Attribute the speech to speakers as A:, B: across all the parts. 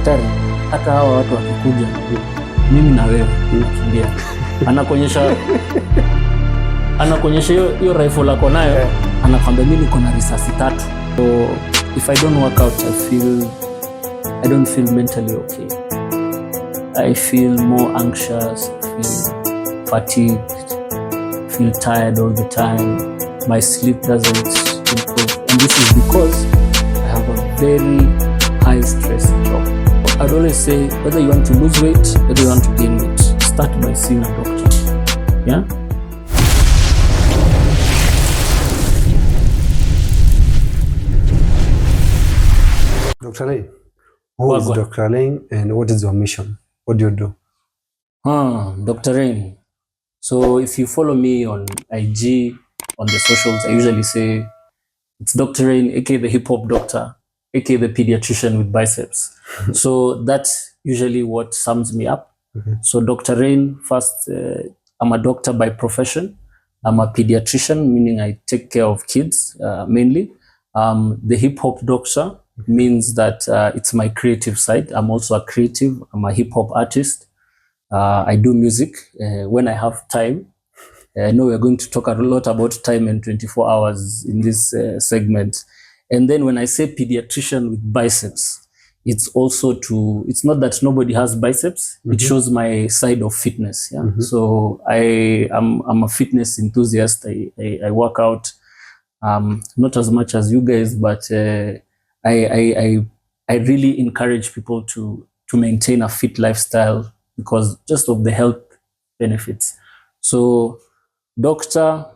A: daktari, hata hawa watu wakikuja, mimi na wewe tunakimbia. Anakuonyesha hiyo rifle lako nayo, anakwambia mimi niko na risasi 3. So if I don't work out, I don't feel mentally okay. I feel more anxious, feel fatigued, feel tired all the time. My sleep doesn't improve, and this is because I have a very high stress job. I'd always say, whether you want to lose weight, whether you want to gain weight, start by seeing a doctor. Yeah.
B: Dr. Lane, who is Dr. Lane and what is your mission? What do you do?
A: Dr. Lane. So if you follow me on IG, on the socials, I usually say it's Dr. Lane, aka the hip hop doctor, aka the pediatrician with biceps. So that's usually what sums me up. So Dr. Lane, first, I'm a doctor by profession. I'm a pediatrician, meaning I take care of kids mainly. The hip hop doctor means that it's my creative side. I'm also a creative. I'm a hip hop artist. I do music when I have time. I know we're going to talk a lot about time and 24 hours in this segment. And then when I say pediatrician with biceps, it's also it's not that nobody has biceps. It shows my side of fitness. Yeah. So I'm a fitness enthusiast. I work out, not as much as you guys, but I really encourage people to maintain a fit lifestyle because just of the health benefits. So doctor,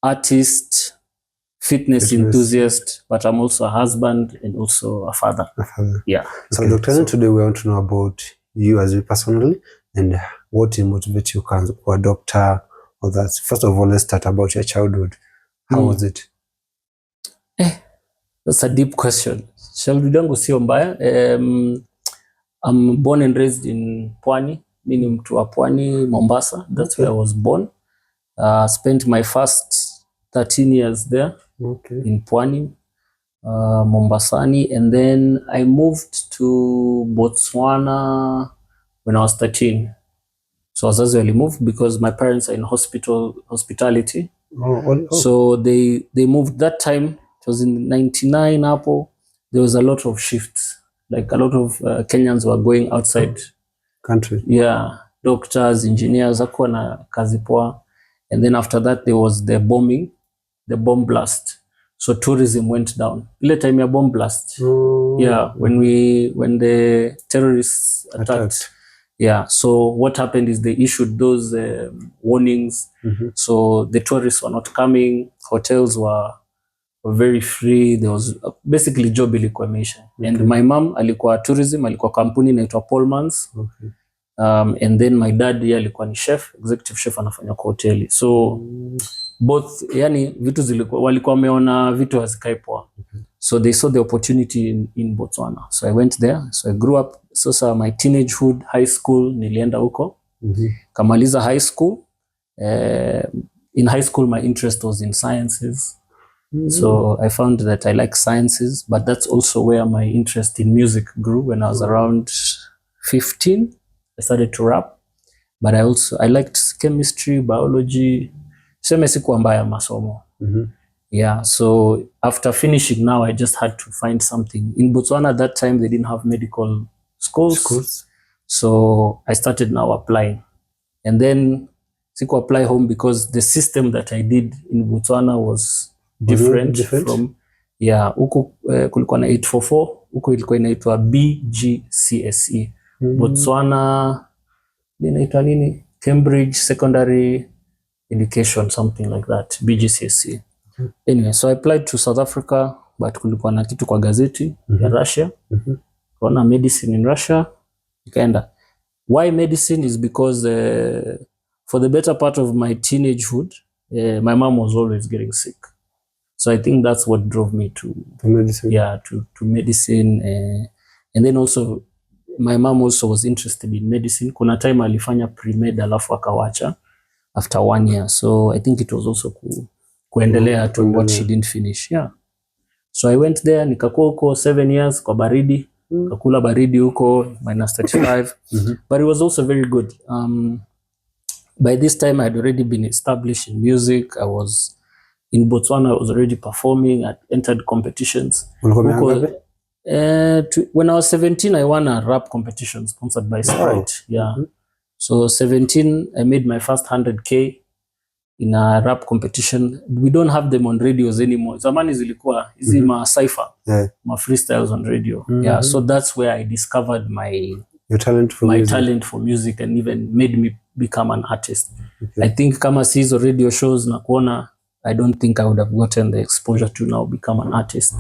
A: artist, fitness enthusiast, but I'm also a husband and also a father. Yeah.
B: So okay. Dr. Lane, today we want to know about you as you personally and what motivates you to be a doctor or that. First of all, let's start about your childhood. How was it?
A: That's a deep question. Childhood yangu sio mbaya. I'm born and raised in Pwani, meaning mtu wa Pwani, Mombasa. That's where I was born. Spent my first 13 years there in Pwani, Mombasani, and then I moved to Botswana when I was 13. So I was actually moved because my parents are in hospitality. So they moved that time. It was in 99 Apple. There was a lot of shifts. Like a lot of Kenyans were going outside
B: country.
A: Yeah, doctors, engineers, hakuwa na kazi poa. And then after that there was the bombing, the bomb blast. So tourism went down. Ile time ya bomb blast. Yeah, when the terrorists attacked. Yeah, so what happened is they issued those warnings. So the tourists were not coming. Hotels were very free. There was basically job ilikuwa imeisha. And my mom alikuwa tourism, alikuwa kampuni inaitwa Pullmans. And then my dad yeye alikuwa ni chef, executive chef, anafanya kwa hoteli. So both, yani vitu zilikuwa walikuwa wameona vitu hazikai poa. So they saw the opportunity in Botswana. So I went there. So I grew up. So my teenagehood, high school, nilienda huko. Kamaliza high school. In high school my interest was in sciences. So I found that I like sciences, but that's also where my interest in music grew. When I was around 15, I started to rap, but I liked chemistry, biology. Sema sikuwa mbaya masomo. Yeah, so after finishing now, I just had to find something. In Botswana at that time, they didn't have medical schools. So I started now applying. And then siku apply home because the system that I did in Botswana was different from huko kulikuwa na 844, huko ilikuwa inaitwa BGCSE. Botswana inaitwa nini? Cambridge Secondary Education, something like that, BGCSE. Anyway, so I applied to South Africa, but kulikuwa na kitu kwa gazeti ya Russia. Kuna medicine in Russia. Nikaenda. Why medicine is because for the better part of my teenagehood, my mom was always getting sick. So I think that's what drove me to
B: medicine.
A: Yeah, to medicine. And then also my mom also was interested in medicine. Kuna time alifanya pre-med alafu akawacha after 1 year. So I think it was also kuendelea to what she didn't finish. Yeah. So I went there, nikakuwa huko 7 years kwa baridi. kakula baridi huko -35 but it was also very good. By this time I had already been established in music. I was in Botswana. I was already performing. I entered competitions. When I was 17 I won a rap competition sponsored by Sprite. Yeah. So 17 I made my first 100k in a rap competition. We don't have them on radios anymore. Zamani zilikuwa hizi ma cypher, ma freestyles on radio. Yeah, so that's where I discovered my talent for music and even made me become an artist. I think kama si hizo radio shows na kuona, I don't think I would have gotten the exposure to now become an artist.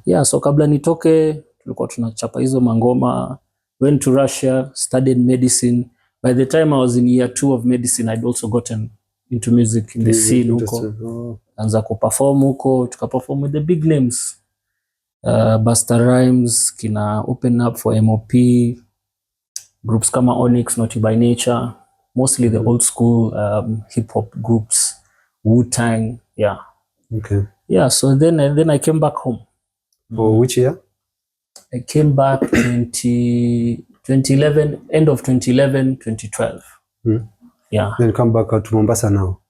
A: Yeah, so kabla nitoke tulikuwa tunachapa hizo mangoma, went to Russia, studied medicine. By the time I was in year 2 of medicine, I'd also gotten into music in the scene huko. Anza kuperform huko, tukaperform with the big names. Busta Rhymes, kina Open Up for MOP, groups kama Onyx, Naughty by Nature, mostly the old school hip hop groups, Wu-Tang, yeah.
B: Okay.
A: Yeah, so then I came back home.
B: For which year?
A: I came back 2011, end of 2011, 2012. Yeah.
B: Then come back to Mombasa now?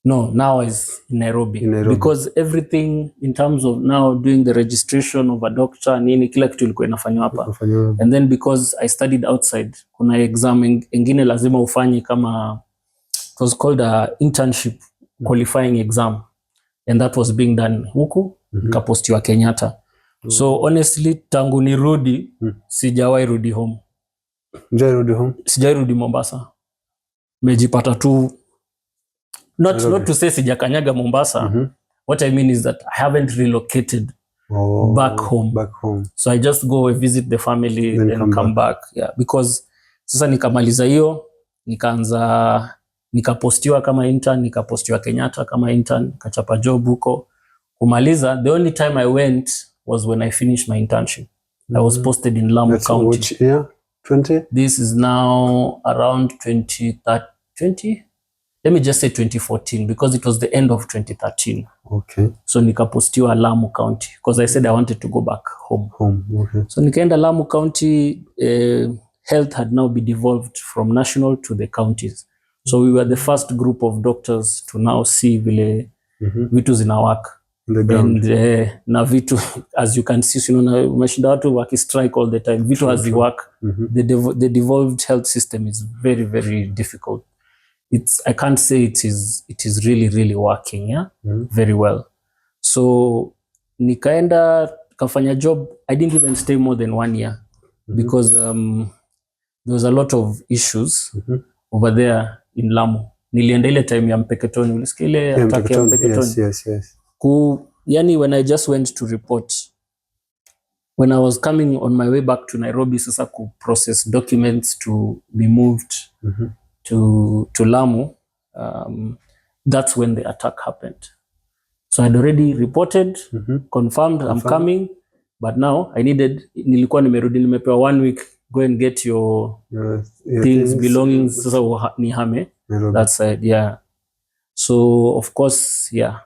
A: No, now is in Nairobi. Because everything in terms of now doing the registration of a doctor, nini kila kitu ilikuwa inafanywa hapa. And then because I studied outside, kuna exam ingine lazima ufanye kama, it was called a internship qualifying exam. And that was being done huku, nikapostiwa Kenyatta. So honestly, tangu nirudi, sijawahi rudi home. Sijawahi rudi Mombasa. Mejipata tu, not to say sijakanyaga Mombasa. What I mean is that I haven't relocated back home. So I just go and visit the family and come back. Yeah, because sasa nikamaliza hiyo, nikapostiwa kama intern, nikapostiwa Kenyatta kama intern, kachapa job huko. Kumaliza, the only time I went was when I finished my internship. I was posted in Lamu County.
B: Which year? 20?
A: This is now around 20. Let me just say 2014 because it was the end of 2013.
B: Okay.
A: So nikapostiwa Lamu County because I said I wanted to go back home.
B: Okay.
A: So nikaenda Lamu County. Health had now been devolved from national to the counties. So we were the first group of doctors to now see vile vitu zinawaka. And na vitu, as you can see, umeshinda watu waki-strike all the time. Vitu haziwork. The devolved health system is very, very difficult. I can't say it is really, really working, yeah, very well. So nikaenda kafanya job. I didn't even stay more than 1 year because there was a lot of issues over there in Lamu. Nilienda ile time ya Mpeketoni, ulisikia ile attack ya Mpeketoni?
B: Yes.
A: Yani when I just went to report, when I was coming on my way back to Nairobi, sasa ku process documents to be moved to Lamu, that's when the attack happened. So I'd already reported, confirmed I'm coming, but now nilikuwa nimerudi, nimepewa 1 week, go and get your things, belongings, sasa nihame that side, yeah. So of course, yeah.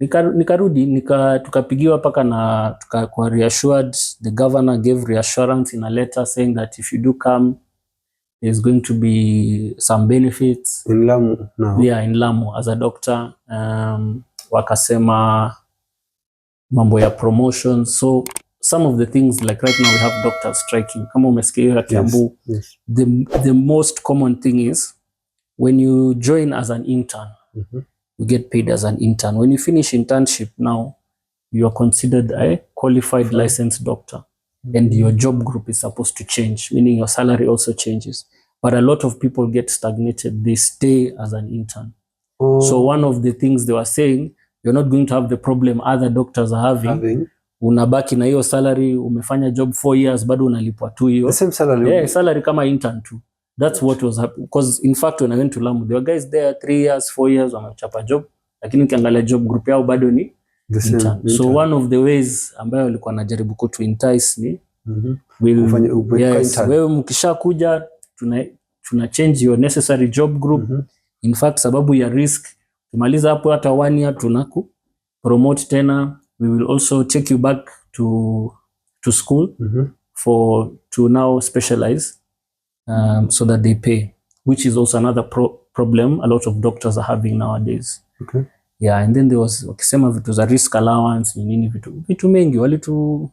A: Nikarudi, tukapigiwa paka na tukakuwa reassured. The governor gave reassurance in a letter saying that if you do come, there's going to be some benefits.
B: In Lamu now? Yeah,
A: in Lamu as a doctor. Wakasema mambo ya promotion. So some of the things, like right now we have doctors striking. Kama umesikia ya Kiambu.
B: Yes.
A: The most common thing is when you join as an intern, you get paid as an intern. When you finish internship now, you are considered a qualified licensed doctor. And your job group is supposed to change, meaning your salary also changes. But a lot of people get stagnated. They stay as an intern. So one of the things they were saying, you're not going to have the problem other doctors are having. Unabaki na hiyo salary, umefanya job 4 years, bado unalipwa tu hiyo.
B: The same salary?
A: Yeah, salary kama intern too. That's what was happening. Because in fact, when I went to Lamu, there were guys there 3 years, 4 years, wamechapa job. Lakini ukiangalia job group yao bado ni intern. So one of the ways ambayo walikuwa najaribu kutu entice ni wewe mkisha kuja, tuna change your necessary job group. In fact, sababu ya risk, tumaliza hapo hata 1 year tunaku promote tena. We will also take you back to school to now specialize so that they pay, which is also another problem a lot of doctors are having nowadays.
B: Okay.
A: Yeah, and then there was wakisema vitu za risk allowance, nini vitu mengi walitu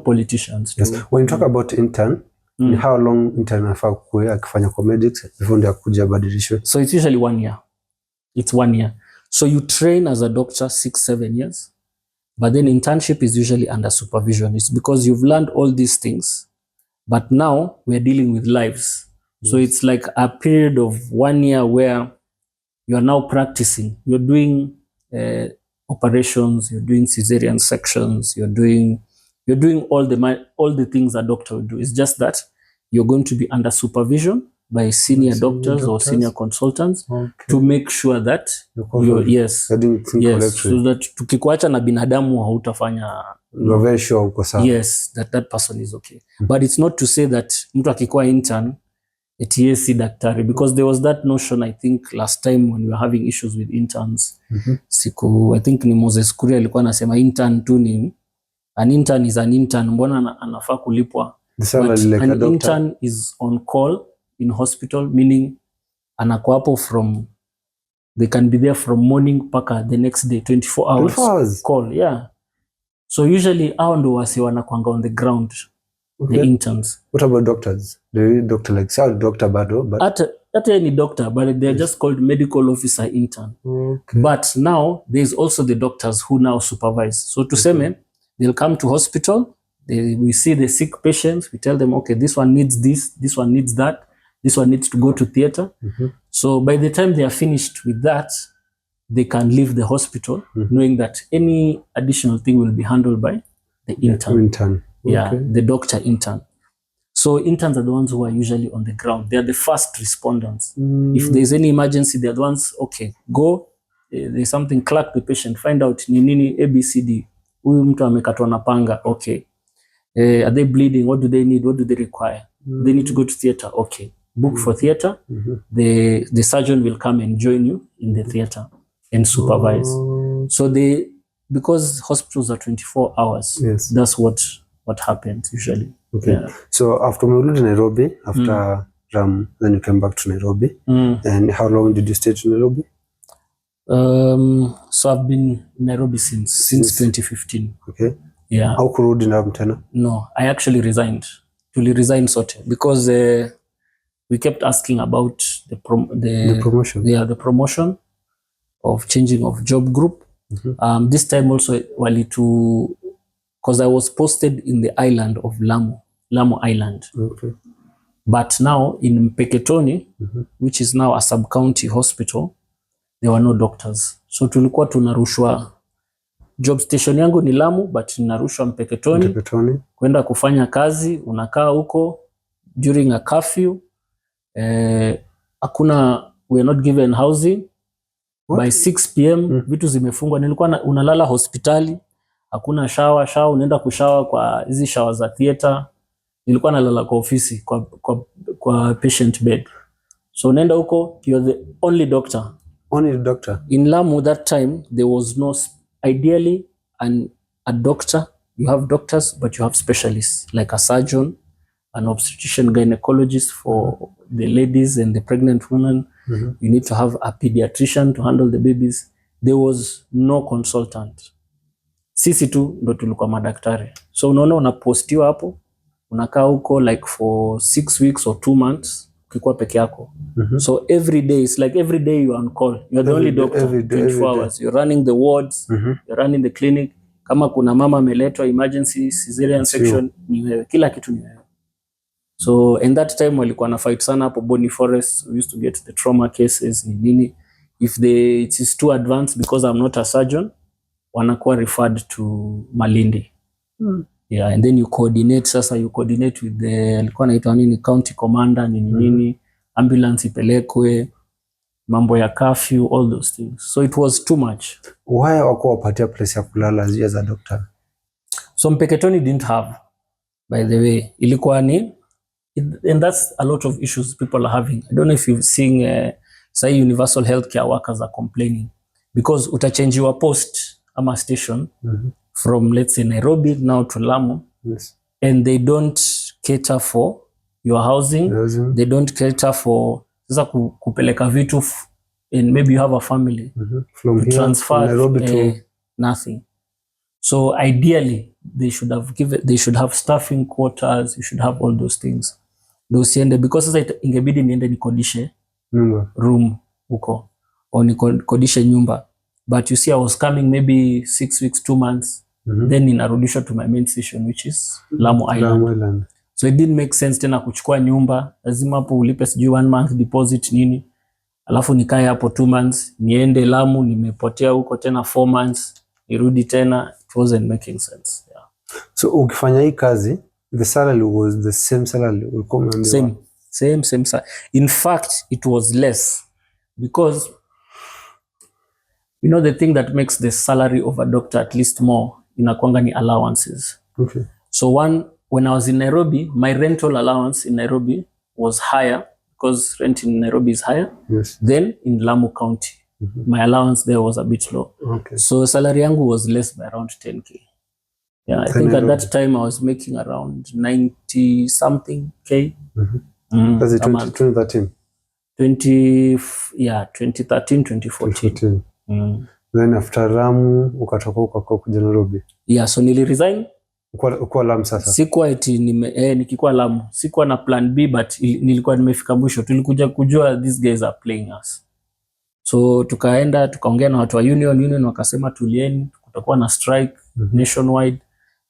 A: politicians.
B: Yes. When you talk about intern, how long intern anafaa kuwa akifanya comedics before ndio akuja badilishwe?
A: So it's usually 1 year. It's 1 year. So you train as a doctor 6-7 years, but then internship is usually under supervision. It's because you've learned all these things, but now we're dealing with lives. Yes. So it's like a period of 1 year where you are now practicing. You're doing operations, you're doing cesarean sections, you're doing all the things a doctor would do. It's just that you're going to be under supervision by senior doctors or senior consultants, to make sure that so that tukikuacha na binadamu hautafanya,
B: you're very sure uko sawa.
A: Yes, that person is okay. But it's not to say that mtu akikuwa intern eti si daktari, because there was that notion, I think last time when we were having issues with interns. I think ni Moses Kuria alikuwa anasema intern tu ni an intern is an intern, mbona anafaa kulipwa? An intern is on call in hospital, meaning anakuwa hapo they can be there from morning paka the next day, 24 hours. 24 hours call, yeah. So usually hao ndo wasi wanakuanga on the ground. Okay. The interns.
B: What about doctors? The doctor like doctor bado, but
A: at any doctor, but they're just called medical officer intern. Okay. But now there's also the doctors who now supervise. So to say, they'll come to hospital, we see the sick patients, we tell them, okay, this one needs this one needs that, this one needs to go to theater. So by the time they are finished with that, they can leave the hospital knowing that any additional thing will be handled by the intern. Yeah, okay. The doctor intern. So interns are the ones who are usually on the ground. They are the first responders. If there's any emergency, they're the ones, okay, go, there's something, clerk the patient, find out ni nini ABCD. Huyu mtu amekatwa na panga, okay. Are they bleeding? What do they need? What do they require? They need to go to theater, okay. Book for theater. The surgeon will come and join you in the theater and supervise. So because hospitals are 24 hours, yes. That's what happens usually.
B: Okay. Yeah. So after moving to Nairobi, after Ram, then you came back to Nairobi. And how long did you stay in Nairobi?
A: So I've been in Nairobi since 2015.
B: Okay.
A: Yeah.
B: How kurudi Nairobi tena?
A: No, I actually resigned. Resigned sote because we kept asking about the promotion. Yeah, the promotion of changing of job group. This time also because I was posted in the island of Lamu Island. Okay. But now in Mpeketoni, which is now a sub-county hospital, there were no doctors. So tulikuwa tunarushwa, job station yangu ni Lamu, but narushwa Mpeketoni. Kwenda kufanya kazi, unakaa huko during a curfew. We are not given housing. What? By 6 p.m. Vitu zimefungwa. Nilikuwa unalala hospitali. Hakuna shower, unaenda kushower kwa hizi shower za theater. Nilikuwa nalala kwa ofisi, kwa patient bed. So unaenda huko, you're the only doctor.
B: Only doctor.
A: In Lamu that time, there was no, ideally, a doctor, you have doctors, but you have specialists, like a surgeon, an obstetrician gynecologist for the ladies and the pregnant women. You need to have a pediatrician to handle the babies. There was no consultant. Sisi tu ndo tulikuwa madaktari. So unaona unapostiwa hapo, unakaa huko like for 6 weeks or 2 months, ukikuwa peke yako. So every day, it's like every day you are on call. You're the only doctor, 24 hours. You're running the wards, you're running the clinic. Kama kuna mama ameletwa emergency, cesarean section, ni wewe. Kila kitu ni wewe. So in that time walikuwa na fight sana hapo Boni Forest. We used to get the trauma cases, nini. If it is too advanced, because I'm not a surgeon, wanakuwa referred to Malindi. Yeah, and then you coordinate with the alikuwa anaitwa nini, county commander, nini, ambulance ipelekwe, mambo ya curfew, all those things. So it was too much.
B: Why wako wapatia place ya kulala as a doctor?
A: So Mpeketoni didn't have, by the way. Ilikuwa ni, and that's a lot of issues people are having. I don't know if you've seen say universal healthcare workers are complaining because utachange your post ama station from, let's say, Nairobi now to Lamu. Yes. And they don't cater for your housing. They don't cater for sasa kupeleka vitu and maybe you have a family
B: from
A: to
B: here,
A: transfer
B: from Nairobi to
A: nothing. So ideally they should have staffing quarters, you should have all those things. Ndio usiende because sasa ingebidi niende nikodishe room huko or nikodishe nyumba. But you see I was coming maybe 6 weeks, 2 months, then ninarudishwa to my main station which is Lamu Island. So it didn't make sense tena kuchukua nyumba, lazima hapo ulipe sijui 1 month deposit nini, alafu nikae hapo 2 months, niende Lamu, nimepotea huko tena 4 months, nirudi tena. It wasn't making sense. Yeah.
B: So ukifanya hii kazi, the salary was the same salary ulikuwa umeambiwa?
A: Same. In fact, it was less because you know the thing that makes the salary of a doctor at least more inakuanga ni allowances.
B: Okay.
A: So when I was in Nairobi, my rental allowance in Nairobi was higher because rent in Nairobi is higher than in Lamu County. My allowance there was a bit low.
B: Okay.
A: So salary yangu was less by around 10K. Yeah, I think at that time I was making around 90 something K.
B: That's it, 2013?
A: 2013, 2014.
B: Then after Lamu ukatoka ukakuja kuja Nairobi?
A: Yeah, so niliresign.
B: Ukuwa Lamu sasa?
A: Sikuwa eti nikikuwa Lamu. Sikuwa na plan B but nilikuwa nimefika mwisho. Tulikuja kujua these guys are playing us. So tukaongea na watu wa union wakasema tulieni, kutakuwa na strike nationwide,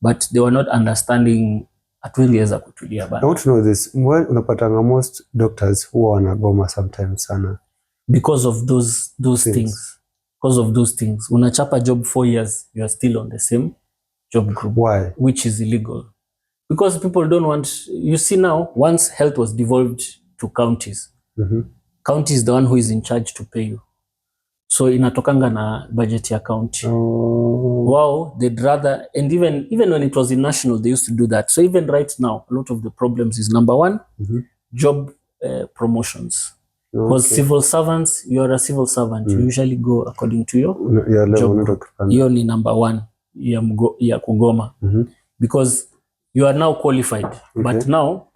A: but they were not understanding hatuweza kutulia bana.
B: I want to know this, unapatanga most doctors huwa wanagoma sometimes sana
A: because of those things. Because of those things. Unachapa job 4 years, you are still on the same job group.
B: Why?
A: Which is illegal. Because people don't want, you see now, once health was devolved to counties, county is the one who is in charge to pay you. So inatokanga na budget ya county. Wow, they'd rather, and even when it was in national, they used to do that. So even right now, a lot of the problems is number one, job promotions. Because civil servants, you are a civil servant, you usually go according to your job. Hiyo ni number one ya kugoma. Because you are now qualified, but now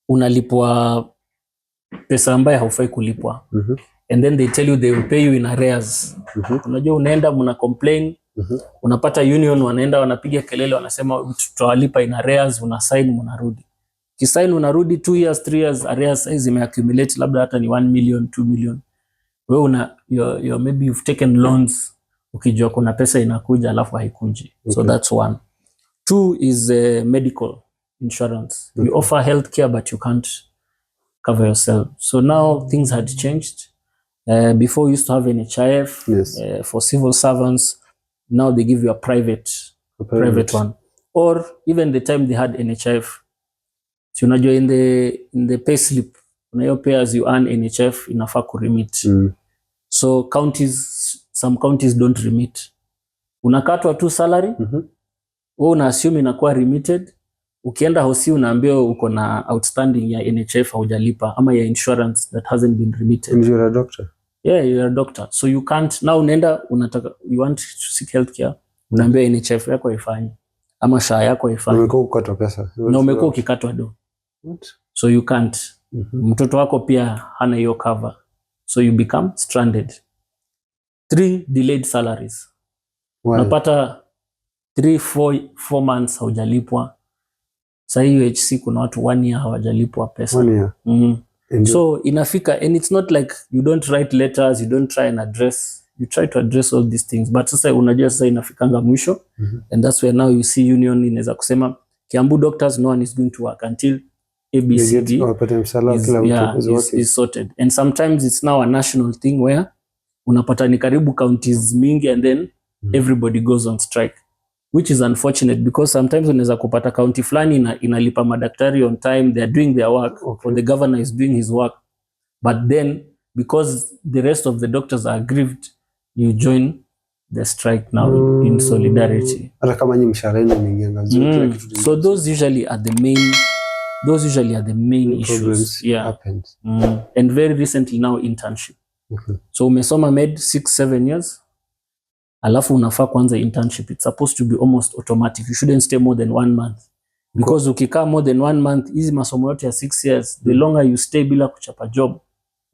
A: unalipwa pesa ambayo haufai kulipwa. And then they tell you they will pay you in arrears. Unajua unaenda muna complain, unapata union wanaenda wanapiga kelele wanasema tutawalipa in arrears, una sign mnarudi. Kisign unarudi 2 years 3 years, arrears size imeaccumulate labda hata ni 1 million 2 million. Wewe maybe you've taken loans ukijua kuna pesa inakuja alafu haikuji. So that's one. 2 is medical insurance. You offer healthcare but you can't cover yourself. So now things had changed. Before we used to have NHIF for civil servants. Now they give you a private one. Or even the time they had NHIF. So unajua in the pay slip, unayo pay as you earn NHIF inafaa kuremit. So some counties don't remit. Unakatwa tu salary, wewe una assume inakuwa remitted. Ukienda hosi unaambiwa uko na outstanding ya NHIF haujalipa ama ya insurance that hasn't been remitted.
B: And you're a doctor? Yeah,
A: you're a doctor. So you can't, now unaenda you want to seek healthcare, unaambiwa NHIF yako haifanyi ama SHA yako haifanyi.
B: Umekuwa ukikatwa pesa.
A: Na umekuwa ukikatwa do. So you can't. Mtoto wako pia hana hiyo cover. So you become stranded. 3, delayed salaries. Unapata 3-4 months haujalipwa. Sasa hiyo UHC kuna watu 1 year hawajalipwa pesa.
B: 1 year.
A: So inafika, and it's not like you don't write letters, you don't try and address, you try to address all these things, but sasa unajua sasa inafikanga mwisho. And that's where now you see union inaweza kusema Kiambu doctors no one is going to work until ABCD is sorted. And sometimes it's now a national thing where unapata ni karibu counties mingi and then everybody goes on strike, which is unfortunate because sometimes unaweza kupata county fulani inalipa madaktari on time, they are doing their work, or the governor is doing his work, but then because the rest of the doctors are aggrieved, you join the strike now in solidarity.
B: Hata kama nyinyi mshahara wenu ni nyanga zote kitu.
A: So those usually are the main issues. And very recently now internship. So umesoma med 6-7 years. Alafu unafaa kwanza internship. It's supposed to be almost automatic. You shouldn't stay more than 1 month. because ukikaa more than 1 month, hizi masomo yote ya 6 years, the longer you stay bila kuchapa job,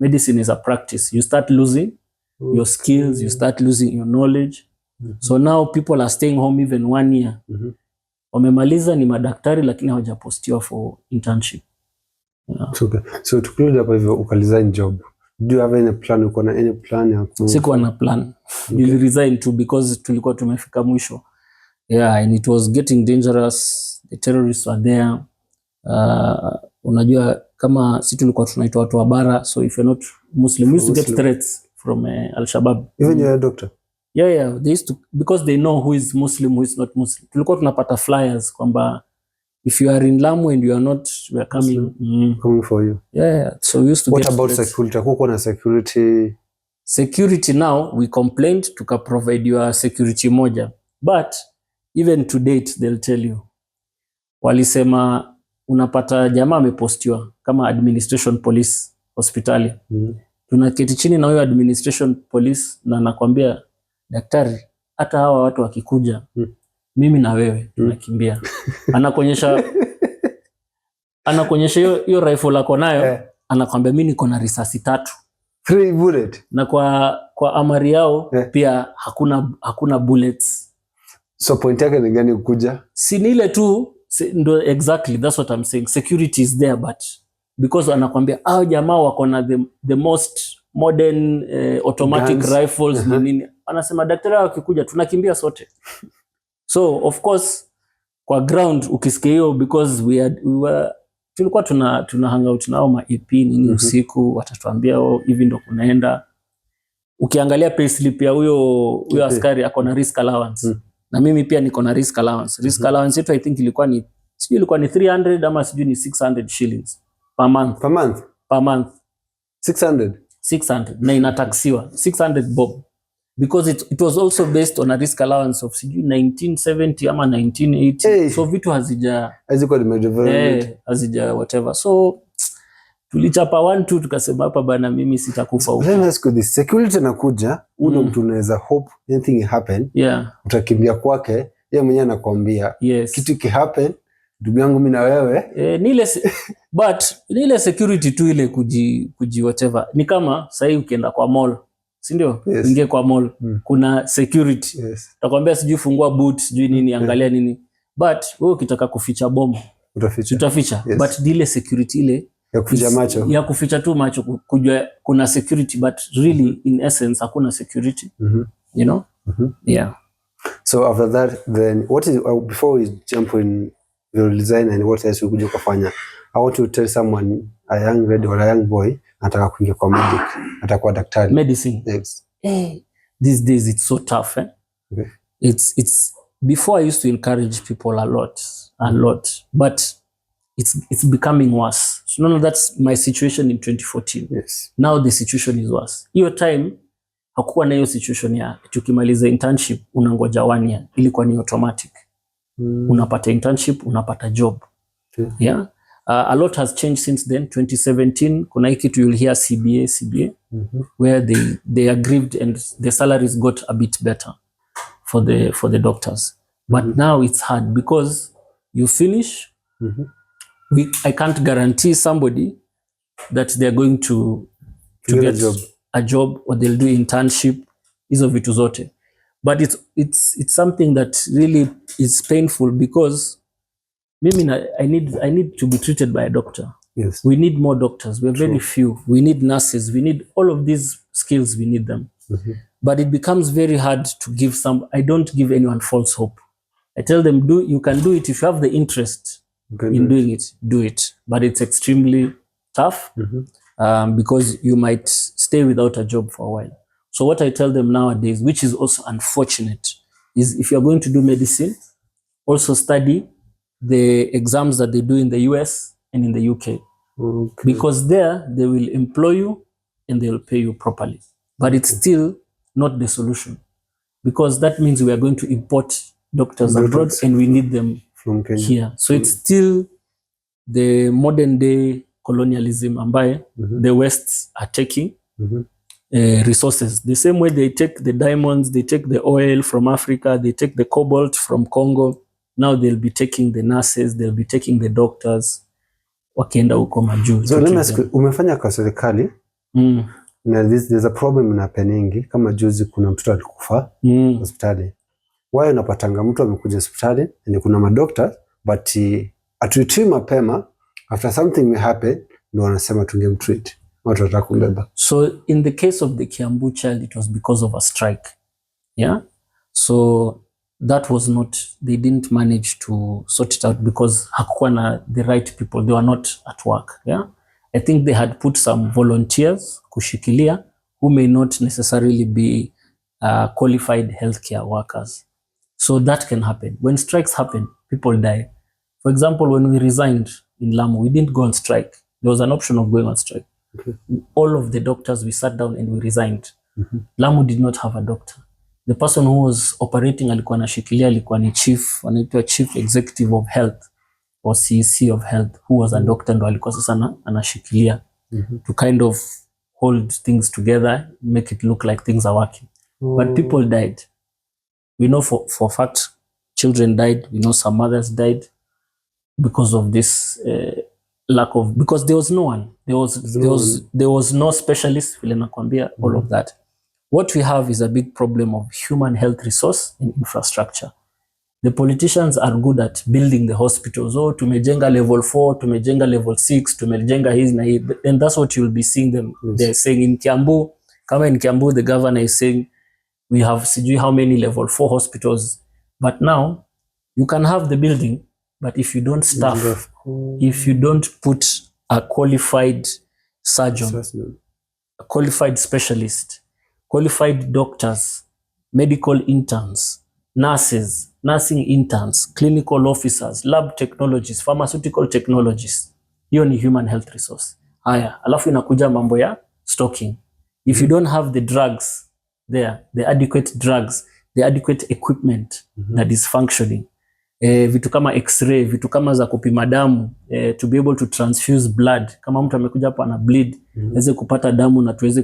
A: medicine is a practice. You start losing your skills, you start losing your knowledge. So now people are staying home even 1 year. Wamemaliza ni madaktari lakini hawajapostiwa for internship. Yeah.
B: Okay. So to conclude hapa hivyo ukaresign job. Do you have any plan? Uko na any plan ya
A: Sikuwa na plan. Nili resign too because tulikuwa tumefika mwisho. Yeah, and it was getting dangerous. The terrorists were there. Unajua kama sisi tulikuwa tunaitwa watu wa bara, so if you're not Muslim, we used to get threats from Al-Shabaab.
B: Even you're a doctor?
A: Yeah, they used to, because they know who is Muslim, who is not Muslim. Tulikuwa tunapata flyers kwamba if you are in Lamu and you are not, we are coming.
B: Coming for you.
A: Yeah, so we used to
B: What
A: get
B: about
A: threats.
B: security? Kuko na security?
A: Security now, we complained, tuka provide your security moja. But even to date, they'll tell you. Walisema unapata jamaa amepostiwa kama administration police hospitali. Tunaketi chini na huyo administration police na nakwambia daktari, hata hawa watu wakikuja, mimi na wewe tunakimbia. Anakuonyesha hiyo rifle lako nayo, anakwambia mimi niko na risasi 3.
B: 3 bullet.
A: Na kwa amari yao pia hakuna bullets.
B: So point yake ni gani kukuja?
A: Si ni ile tu ndo, exactly, that's what I'm saying. Security is there, but because anakwambia jamaa wako na the most modern automatic guns, rifles nini. Anasema daktari wakikuja tunakimbia sote. So of course kwa ground ukisikia hiyo, because tulikuwa tuna hang out nao ma EP nini usiku, watatuambia hivi ndo kunaenda. Ukiangalia payslip ya huyo askari ako na risk allowance. Na mimi pia niko na risk allowance. Risk allowance yetu I think ilikuwa ni 300 ama sijui ni 600 shillings per month. Per month. 600 na inataksiwa 600 bob, because it was also based on a risk allowance of sijui 1970 ama 1980. So vitu hazija whatever. So tulichapa 1-2 tukasema hapa bana, mimi sitakufa huko.
B: Let me ask you this. Security nakuja, mtu unaweza hope anything happen.
A: Yeah.
B: Utakimbia kwake, yeye mwenyewe anakuambia kitu ki happen, ndugu yangu mimi na wewe.
A: But ile security tu ile kuji whatever. Ni kama sasa ukienda kwa mall, si ndio? Ingie kwa mall, kuna security. Utakwambia sijui fungua boot, sijui nini, angalia nini. But wewe ukitaka kuficha bomu, utaficha. But ile security ile ya kuficha tu macho, kujua kuna security, but really in essence hakuna security. You know? Yeah.
B: So after that, then what is before we jump in your design and what else ukuja kufanya, I want to tell someone, a young lady or a young boy anataka kuingia kwa medic, atakuwa daktari
A: medicine.
B: Yes.
A: These days it's so tough. Okay. It's before I used to encourage people a lot, but it's becoming worse. So no, that's my situation in 2014.
B: Yes.
A: Now the situation is worse. Hiyo time hakukuwa na hiyo situation ya tukimaliza internship unangoja 1 year, ilikuwa ni automatic. Unapata internship, unapata job. Yeah. A lot has changed since then. 2017 kuna hiki kitu you'll hear CBA where they agreed and the salaries got a bit better for the doctors. But now it's hard because you finish, I can't guarantee somebody that they're going to get a job or they'll do internship, hizo vitu zote. But it's something that really is painful because I need to be treated by a doctor.
B: Yes.
A: We need more doctors. We're very few. We need nurses. We need all of these skills. We need them. But it becomes very hard to give I don't give anyone false hope. I tell them, you can do it if you have the interest in doing it, do it. But it's extremely tough because you might stay without a job for a while. So what I tell them nowadays, which is also unfortunate, is if you're going to do medicine, also study the exams that they do in the US and in the UK. Okay. Because there, they will employ you and they'll pay you properly. But it's still not the solution. Because that means we are going to import doctors abroad and we need them
B: from Kenya
A: here. So it's still the modern day colonialism ambaye the West are taking resources. The same way they take the diamonds, they take the oil from Africa, they take the cobalt from Congo, now they'll be taking the nurses, they'll be taking the doctors, wakienda huko majuu.
B: So let me ask you, umefanya kwa serikali na there's a problem happening, kama juzi kuna mtoto alikufa hospitali. Why unapatanga mtu amekuja hospitali na kuna madokta but atuitwi mapema, after something may happen ndio wanasema tungemtreat, watu watakumbeba.
A: So in the case of the Kiambu child, it was because of a strike. Yeah, so that was not, they didn't manage to sort it out because hakukuwa na the right people, they were not at work. Yeah, I think they had put some volunteers kushikilia who may not necessarily be qualified healthcare workers. So that can happen. When strikes happen, people die. For example, when we resigned in Lamu, we didn't go on strike. There was an option of going on strike. All of the doctors, we sat down and we resigned. Lamu did not have a doctor. The person who was operating alikuwa anashikilia alikuwa ni chief, anaitwa chief executive of health or CEC of health, who was a doctor, ndo alikuwa sasa anashikilia to kind of hold things together, make it look like things are working. But people died. We know for fact children died. We know some mothers died because of this lack of, because there was no one. There was no specialist. Vile nakwambia, all of that. What we have is a big problem of human health resource and infrastructure. The politicians are good at building the hospitals. Oh, tumejenga level 4, tumejenga level 6, tumejenga hizi na hii. And that's what you'll be seeing them. Yes. They're saying in Kiambu, kama in Kiambu, the governor is saying, we have sijui how many level 4 hospitals. But now, you can have the building, but if you don't staff, if you don't put a qualified surgeon, a qualified specialist, qualified doctors, medical interns, nurses, nursing interns, clinical officers, lab technologists, pharmaceutical technologists, hiyo ni human health resource. Haya, alafu inakuja mambo ya stocking. If you don't have the drugs there, the adequate drugs, the adequate equipment that is functioning, vitu kama x-ray, vitu kama za kupima damu, to be able to transfuse blood. Kama mtu amekuja hapa ana bleed, aweze kupata damu na tuweze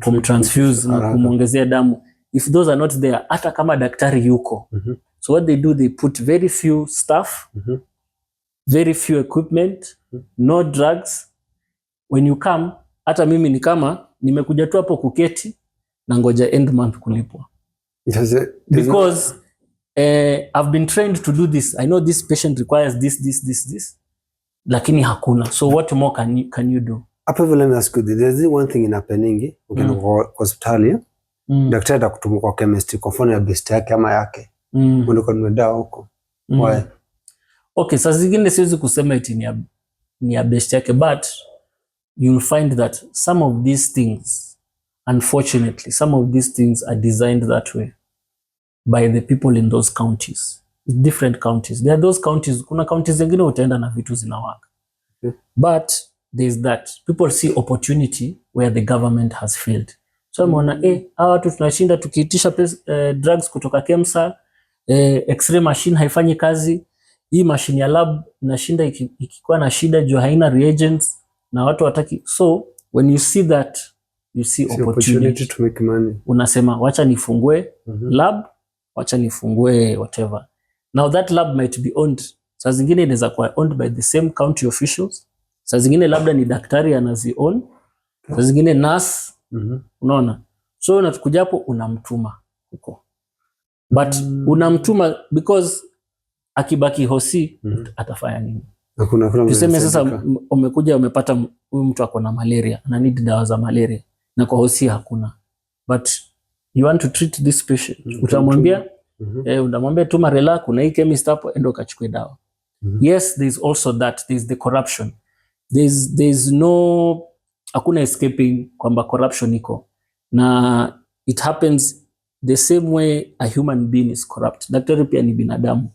A: kumtransfuse na kumongezea damu. If those are not there, hata kama daktari yuko. So what they do, they put very few staff, very few equipment, no drugs. When you come, hata mimi ni kama nimekuja tu hapo kuketi na ngoja end month kulipwa. Because I've been trained to do this. I know this patient requires this. Lakini hakuna. So what more can you do?
B: Hapo vile na siku, there's one thing in happening. Ukienda kwa hospitali, daktari atakutuma kwa chemist kwa mfano ya best yake ama yake. Ndio kwa dawa huko. Why?
A: Okay, sasa zingine siwezi kusema eti ni ya best yake, but you'll find that some of these things, unfortunately, some of these things are designed that way by the people in those counties. Different counties. There are those counties, kuna counties zingine utaenda na vitu zinawaka. But there's that. People see opportunity where the government has failed. So ameona, hawa watu tunashinda tukiitisha drugs kutoka KEMSA, x-ray machine haifanyi kazi, hii machine ya lab inashinda ikikuwa na shida juu haina reagents na watu wataki. So when you see that, you see opportunity
B: to make money.
A: Unasema wacha nifungue lab, wacha nifungue whatever. Now that lab might be owned, saa zingine inaweza kuwa owned by the same county officials, saa zingine labda ni daktari anazi own, saa zingine nurse, unaona. So unakuja hapo unamtuma huko. But unamtuma because akibaki hosi atafanya nini? Tuseme sasa umekuja umepata huyu mtu ako na malaria, ana need dawa za malaria na kwa hosi hakuna. But you want to treat this patient. Utamwambia unamwambia tuma relax, kuna hii chemist hapo, endo kachukue dawa. Yes, there is also that, there is the corruption. There is no, hakuna escaping kwamba corruption iko. Na it happens the same way a human being is corrupt. Daktari pia ni binadamu.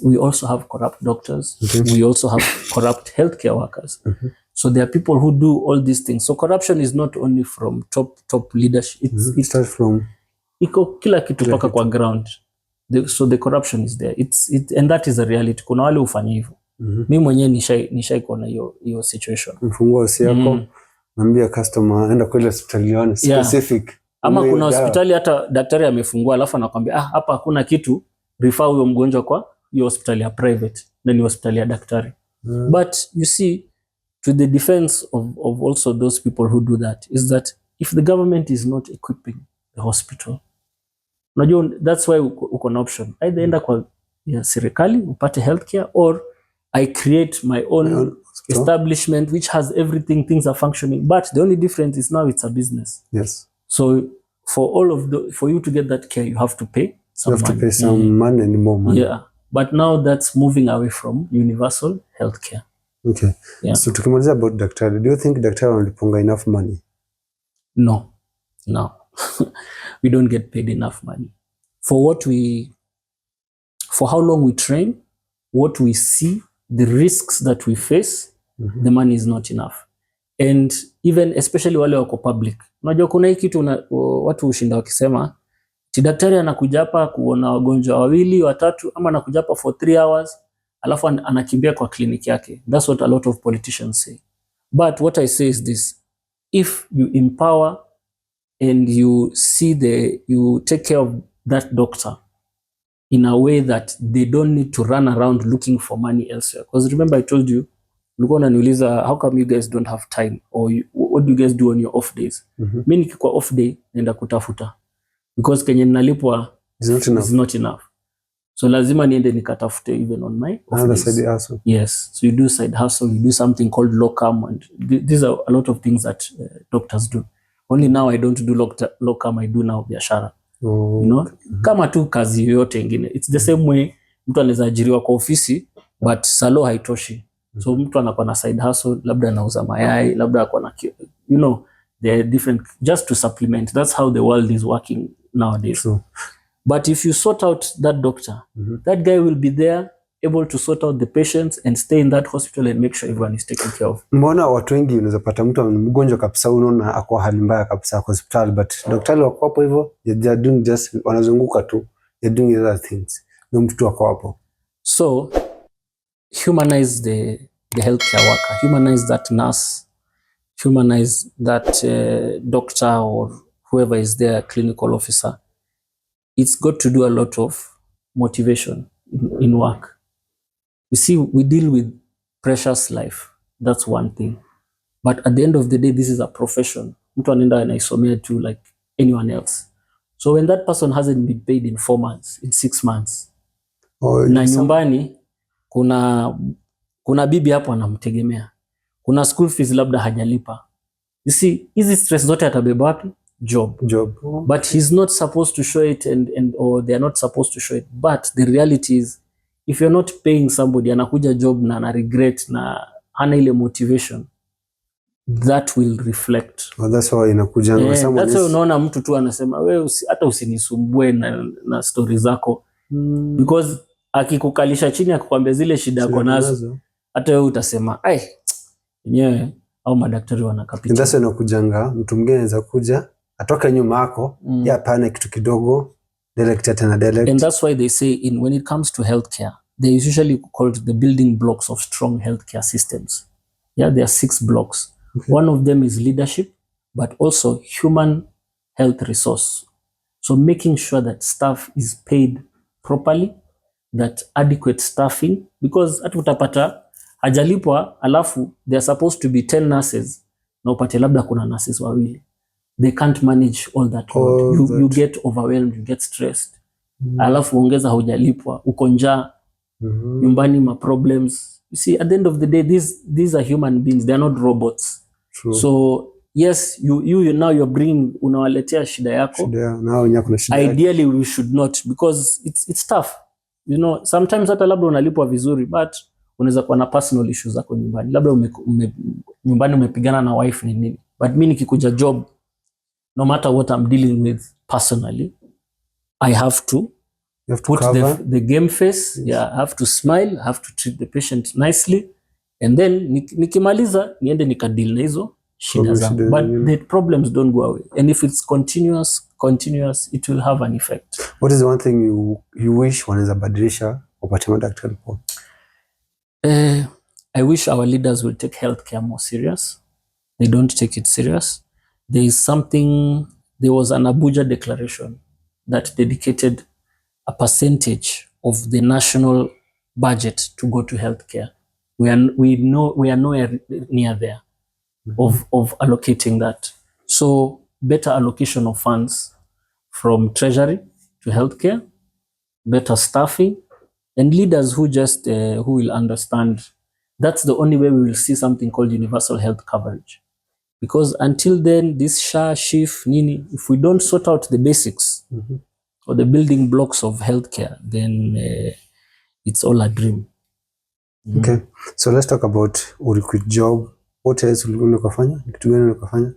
A: We also have corrupt doctors. We also have corrupt healthcare workers. So there are people who do all these things. So corruption is not only from top leadership. It
B: starts from
A: iko kila kitu paka kwa ground. So the corruption is there. And that is a reality. Kuna wale ufanya hivyo. Mimi mwenyewe nishai kuona hiyo situation.
B: Mfungua hosi yako, naambia customer enda kwa ile hospitali specific.
A: Ama kuna hospitali hata daktari amefungua alafu anakuambia hapa hakuna kitu, refer huyo mgonjwa kwa hiyo hospitali ya private na ni hospitali ya daktari. But you see, to the defense of also those people who do that is that if the government is not equipping the hospital, unajua that's why uko na option, either enda kwa ya serikali upate healthcare, or I create my own establishment which has everything, things are functioning, but the only difference is now it's a business.
B: Yes.
A: So for you to get that care, you have to pay some
B: You have
A: money.
B: to pay some money and more money.
A: Yeah, but now that's moving away from universal healthcare.
B: Okay.
A: Yeah.
B: So tukimalizia about daktari, do you think daktari wanalipunga enough money?
A: No. We don't get paid enough money for how long we train, what we see, the risks that we face. The money is not enough. And even especially wale wako public, unajua kuna hii kitu watu ushinda wakisema ti daktari anakuja hapa kuona wagonjwa 2 3, ama anakuja hapa for 3 hours alafu anakimbia kwa kliniki yake. That's what a lot of politicians say. But what I say is this: if you empower and you take care of that doctor in a way that they don't need to run around looking for money elsewhere. Because remember I told you, ulikuwa unaniuliza how come you guys don't have time, or what do you guys do on your off days? Mimi nikikuwa off day naenda kutafuta, because kenye ninalipwa is not enough. So lazima niende nikatafute even on my off days.
B: Side hustle.
A: Yes, so you do side hustle, you do something called locum, and these are a lot of things that doctors do. Only now I don't do locum, I do now biashara. You know, kama tu kazi yoyote ingine, it's the same way mtu anaweza ajiriwa kwa ofisi but salo haitoshi. So mtu anakuwa na side hustle, labda anauza mayai, labda ako na, you know, there are different, just to supplement. That's how the world is working nowadays.
B: True.
A: But if you sort out that doctor, that guy will be there able to sort out the patients and stay in that hospital and make sure everyone is taken care of.
B: Mbona watu wengi unaweza pata mtu mgonjwa kabisa, unaona ako hali mbaya kabisa kwa hospitali, but daktari wako hapo hivyo, they are doing just, wanazunguka tu, they are doing other things, na mtu tu ako hapo.
A: So humanize the healthcare worker, humanize that nurse, humanize that doctor or whoever is there, clinical officer. It's got to do a lot of motivation in work. You see, we deal with precious life. That's one thing. But at the end of the day, this is a profession. Mtu anaenda anaisomea too like anyone else. So when that person hasn't been paid in 4 months, in 6 months, na nyumbani kuna bibi hapo anamtegemea, kuna school fees labda hajalipa. You see, hizi stress zote atabeba wapi? Job. But he's not supposed to show it, or they are not supposed to show it. But the reality is, if you're not paying somebody, anakuja job na ana regret na hana ile motivation, that will reflect.
B: Well, that's why inakujanga
A: someone. That's why unaona mtu tu anasema wewe hata usinisumbue na stories zako. Because akikukalisha chini akakwambia zile shida yako nazo, hata wewe utasema yenyewe au madaktari wanakapita.
B: That's why inakujanga mtu mwingine anaweza kuja atoka nyuma yako, ya pana kitu kidogo, direct. And
A: that's why they say when it comes to healthcare, they usually called the building blocks of strong healthcare systems. Yeah, there are 6 blocks. Okay. One of them is leadership, but also human health resource. So making sure that staff is paid properly, that adequate staffing, because hata utapata hajalipwa alafu there are supposed to be 10 nurses na upate labda kuna nurses 2. They can't manage all that load. You get overwhelmed, you get stressed. Alafu ongeza hujalipwa, uko njaa, nyumbani ma problems. You see, at the end of the day, these are human beings, they are not robots.
B: True.
A: So yes, you now you're bringing, unawaletea shida yako. Ideally we should not, because it's tough. You know, sometimes hata labda unalipwa vizuri, but unaweza kuwa na personal issues zako nyumbani. Labda nyumbani umepigana na wife ni nini. But mimi nikikuja job, no matter what I'm dealing with personally, I have to put the game face. Yes. Yeah, I have to smile, I have to treat the patient nicely, and then nikimaliza niende nikadeal na hizo shida zangu. But the problems don't go away, and if it's continuous, it will have an effect.
B: What is the one thing you wish wanaweza badilisha upate madaktari po?
A: I wish our leaders will take healthcare more serious. They don't take it serious. There was an Abuja declaration that dedicated a percentage of the national budget to go to healthcare. We are nowhere near there of allocating that. So better allocation of funds from treasury to healthcare, better staffing, and leaders who will understand. That's the only way we will see something called universal health coverage. Because until then, this SHA, SHIF, Nini, if we don't sort out the basics or the building blocks of healthcare, then it's all a dream.
B: Okay, so let's talk about quit job. What else ulikuwa ukafanya? Kitu gani ukafanya?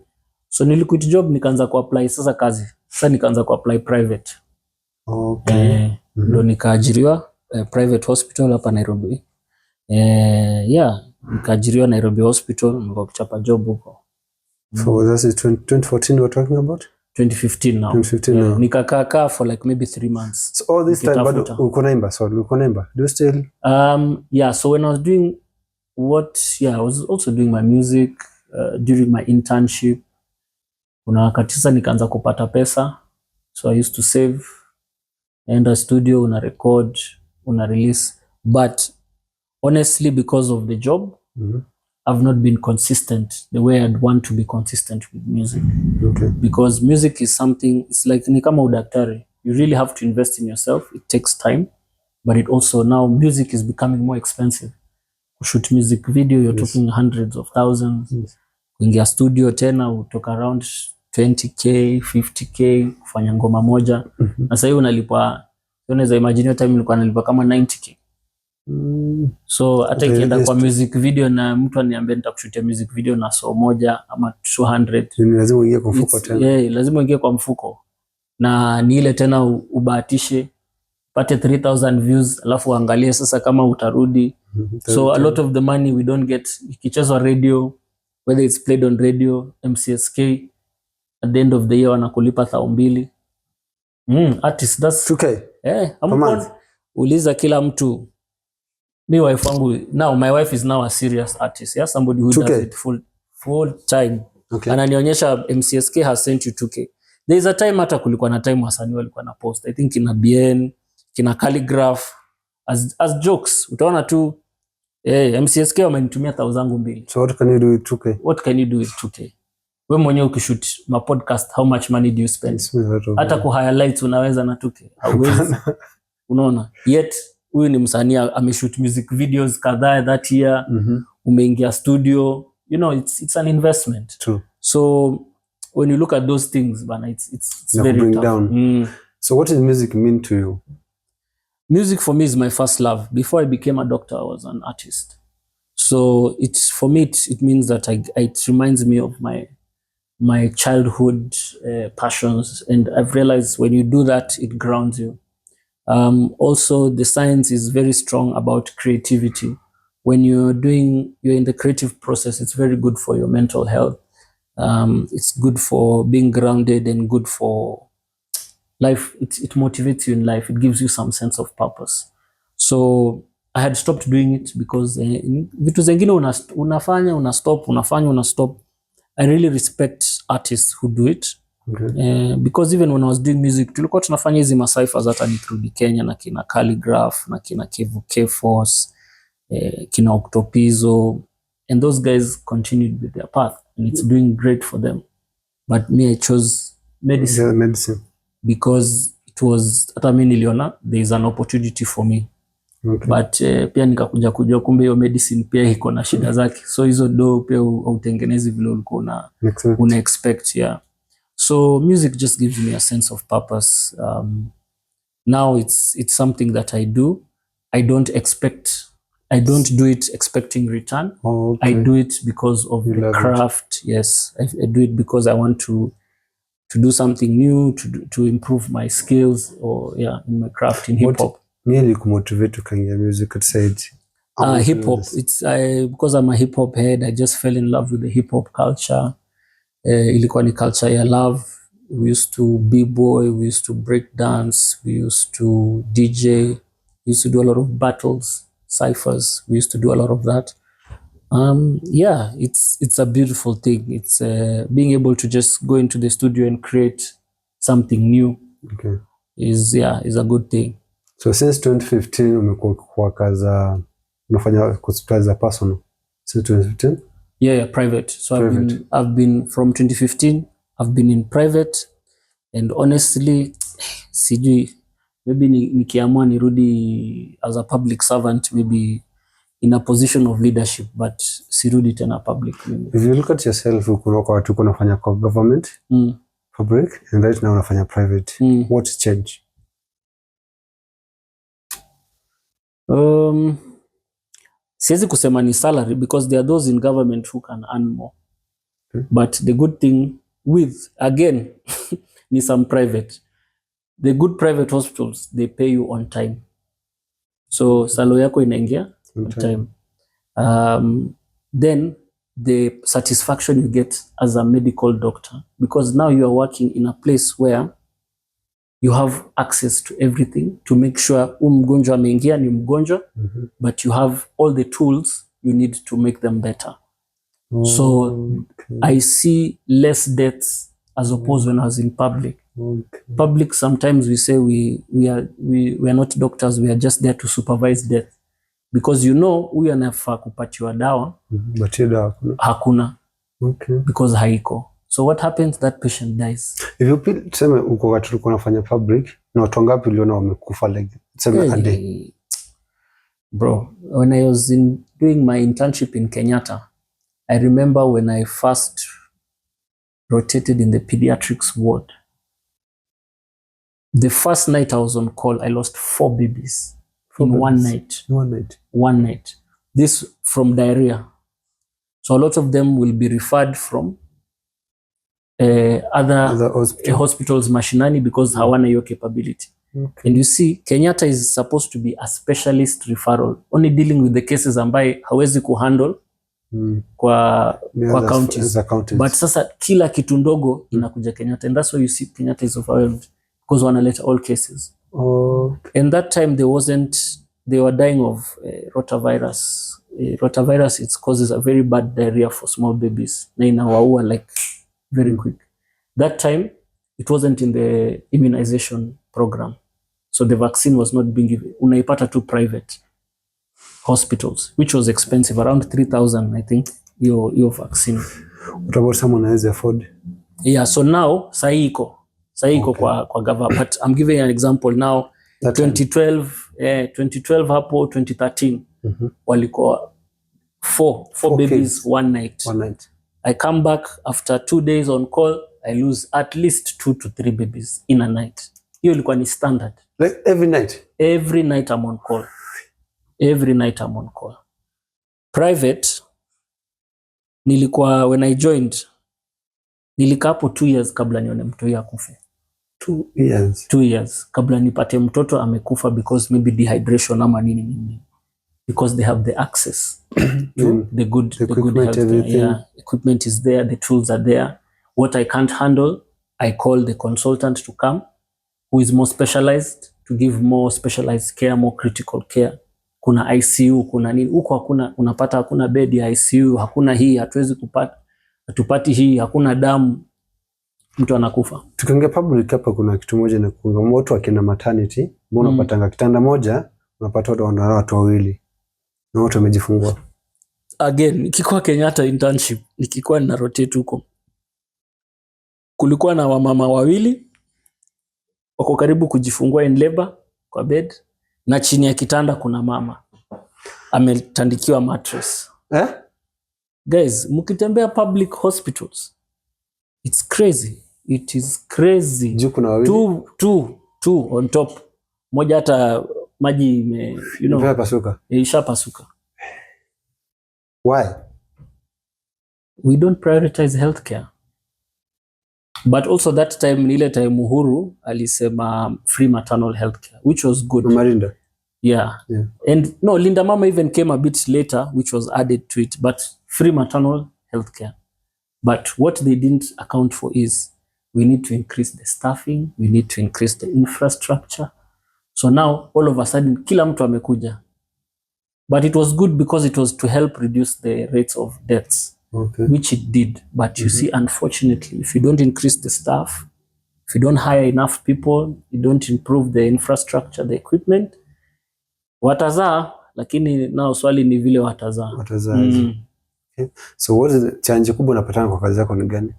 A: So niliquit job nikaanza kuapply sasa kazi. Sasa nikaanza kuapply private.
B: Okay.
A: Ndo nikaajiriwa private hospital hapa Nairobi. Nikaajiriwa Nairobi Hospital, nikakuchapa job huko.
B: So that's 2014 we're talking about?
A: 2015 now.
B: 2015 now.
A: Nikakaa for like maybe 3 months.
B: So all this time bado uko naimba? Do you still?
A: So when I was doing I was also doing my music during my internship. Kuna wakati sasa nikaanza kupata pesa. So I used to save, enda studio, una record, una release. But honestly, because of the job, I've not been consistent the way I'd want to be consistent with music.
B: Okay.
A: Because music is something, it's like ni kama udaktari. You really have to invest in yourself. It takes time. But it also, now music is becoming more expensive. To shoot music video, you're talking hundreds of thousands. Kuingia studio tena, utoka around 20k, 50k, kufanya ngoma moja. Na sasa hiyo unalipa, unaweza imagine your time nilikuwa nalipa kama 90k. So hata ikienda kwa music video na mtu aniambia nitakushutia music video na so moja ama 200,
B: lazima uingie kwa mfuko tena.
A: Lazima uingie kwa mfuko. Na ni ile tena ubahatishe pate 3000 views alafu angalie sasa kama utarudi. So a lot of the money we don't get ikichezwa radio, whether it's played on radio, MCSK, at the end of the year wanakulipa 2,000. Artist, that's
B: 2k.
A: Uliza kila mtu. Mi wife wangu, now my wife is now a serious artist. Yeah, somebody who 2K. Does it full time.
B: Okay.
A: Ananionyesha MCSK has sent you 2k. There is a time hata kulikuwa na time wasanii walikuwa na post. I think kina BN, kina Calligraph as jokes. Utaona tu MCSK wamenitumia 2,000.
B: So what can you do with 2k?
A: What can you do with 2k? Wewe mwenyewe ukishoot ma podcast, how much money do you spend? Hata ku highlights unaweza na 2k. Hauwezi. Unaona? Yet huyu ni msanii ameshoot music videos kadhaa that year. Umeingia studio, you know, it's an investment.
B: True.
A: So when you look at those things, bana, it's very tough.
B: Down. So what does music mean to you?
A: Music for me is my first love. Before I became a doctor, I was an artist. So for me it means that it reminds me of my childhood passions, and I've realized when you do that, it grounds you. Also, the science is very strong about creativity. When you're in the creative process, it's very good for your mental health. It's good for being grounded and good for life. It motivates you in life. It gives you some sense of purpose. So I had stopped doing it because vitu zengine unafanya, una stop. I really respect artists who do it.
B: Okay.
A: Because even when I was doing music, tulikuwa tunafanya hizi macyphers hata nikirudi Kenya na kina Calligraph na kina Kevu K-Force, kina Octopizo, and those guys continued with their path and it's doing great for them. But me, I chose medicine. Because it was, hata mimi niliona there is an opportunity for me.
B: Okay.
A: But pia nikakuja kujua kumbe hiyo medicine pia iko na shida zake. So hizo do pia utengenezi vile ulikuwa una expect, yeah. So music just gives me a sense of purpose. Now it's something that I do. I don't do it expecting return.
B: Oh, okay.
A: I do it because of the craft. Yes, I do it because I want to do something new, to improve my skills, or in my craft in hip hop.
B: Nearly motivate to can music outside.
A: Hip hop. It's because I'm a hip hop head. I just fell in love with the hip hop culture. Ilikuwa ni culture ya love. We used to b-boy, we used to break dance, we used to DJ, we used to do a lot of battles, cyphers. We used to do a lot of that. It's a beautiful thing. It's being able to just go into the studio and create something new.
B: Okay.
A: Is a good thing.
B: So since 2015 umekuwa kwa kaza unafanya hospitali za personal since 2015?
A: Yeah, private. So I've been from 2015 I've been in private, and honestly sijui, maybe nikiamua nirudi as a public servant, maybe in a position of leadership, but sirudi tena public.
B: If you look at yourself, uko kwa watu unafanya kwa government, public, and right now unafanya private. What's changed?
A: Siwezi kusema ni salary, because there are those in government who can earn more. But the good thing with, again, ni some private. The good private hospitals, they pay you on time. So salary yako inaingia on time. Then the satisfaction you get as a medical doctor, because now you are working in a place where you have access to everything to make sure mgonjwa ameingia ni mgonjwa, but you have all the tools you need to make them better. So I see less deaths as opposed when I was in public. Public, sometimes we say we are not doctors, we are just there to supervise death, because huyu anafaa kupatiwa dawa,
B: but dawa
A: hakuna. Because haiko. So what happens? That patient dies.
B: If you tuseme uko wakati ulikuwa unafanya public, na watu ngapi uliona wamekufa like tuseme a day?
A: Bro, when I was doing my internship in Kenyatta, I remember when I first rotated in the pediatrics ward, the first night I was on call, I lost 4 babies in one night. One night. This from diarrhea. So a lot of them will be referred from other hospitals mashinani, because hawana hiyo capability. And you see, Kenyatta is supposed to be a specialist referral, only dealing with the cases ambaye hawezi kuhandle kwa counties. But sasa kila kitu ndogo inakuja Kenyatta, and that's why you see Kenyatta is overwhelmed, because wanaleta all cases. And that time they were dying of rotavirus. Rotavirus, it causes a very bad diarrhea for small babies, na inawaua like very quick. That time it wasn't in the immunization program, so the vaccine was not being given. Unaipata tu private hospitals, which was expensive, around 3,000 I think, your vaccine.
B: What about someone who has afford?
A: Yeah, so now sahi iko kwa government, but I'm giving you an example now. 2012 hapo 2013 walikuwa 4 babies one night. I come back after 2 days on call, I lose at least 2 to 3 babies in a night. Hiyo ilikuwa ni standard.
B: Like every night?
A: Every night I'm on call. Every night I'm on call. Private, nilikuwa, when I joined, nilikaa hapo 2 years kabla nione mtu akufe.
B: 2 years?
A: 2 years kabla nipate mtoto amekufa because maybe dehydration ama nini. Because they have the access to the good healthcare. Yeah, equipment is there, the tools are there. What I can't handle, I call the consultant to come, who is more specialized, to give more specialized care, more critical care. Kuna ICU, kuna nini. Huko hakuna, unapata hakuna bed ya ICU, hakuna hii, hatuwezi kupata, hatupati hii, hakuna damu, mtu anakufa.
B: Tukiongea public hapa, kuna kitu moja na kunga moto akienda maternity, mbona unapatanga kitanda moja, unapata watu wawili. Na watu wamejifungua.
A: Again, nikikuwa Kenyatta internship, nikikuwa nina rotate huko, kulikuwa na wamama wawili wako karibu kujifungua in labor kwa bed, na chini ya kitanda kuna mama ametandikiwa mattress. Guys, mkitembea public hospitals, it's crazy. It is crazy.
B: Juu kuna wawili?
A: Two on top. Moja hata maji ishapasuka.
B: Why?
A: We don't prioritize healthcare. But also that time, nile time Uhuru alisema free maternal healthcare, which was good.
B: Marinda.
A: Yeah. And no, Linda Mama even came a bit later, which was added to it, but free maternal healthcare. But what they didn't account for is we need to increase the staffing, we need to increase the infrastructure. So now all of a sudden kila mtu amekuja. But it was good because it was to help reduce the rates of deaths, which it did. But you see, unfortunately, if you don't increase the staff, If you don't hire enough people, you don't improve the infrastructure, the equipment, watazaa, lakini nao swali ni vile watazaa.
B: Okay. So what is the challenge kubwa unapatana kwa kazi yako ni gani?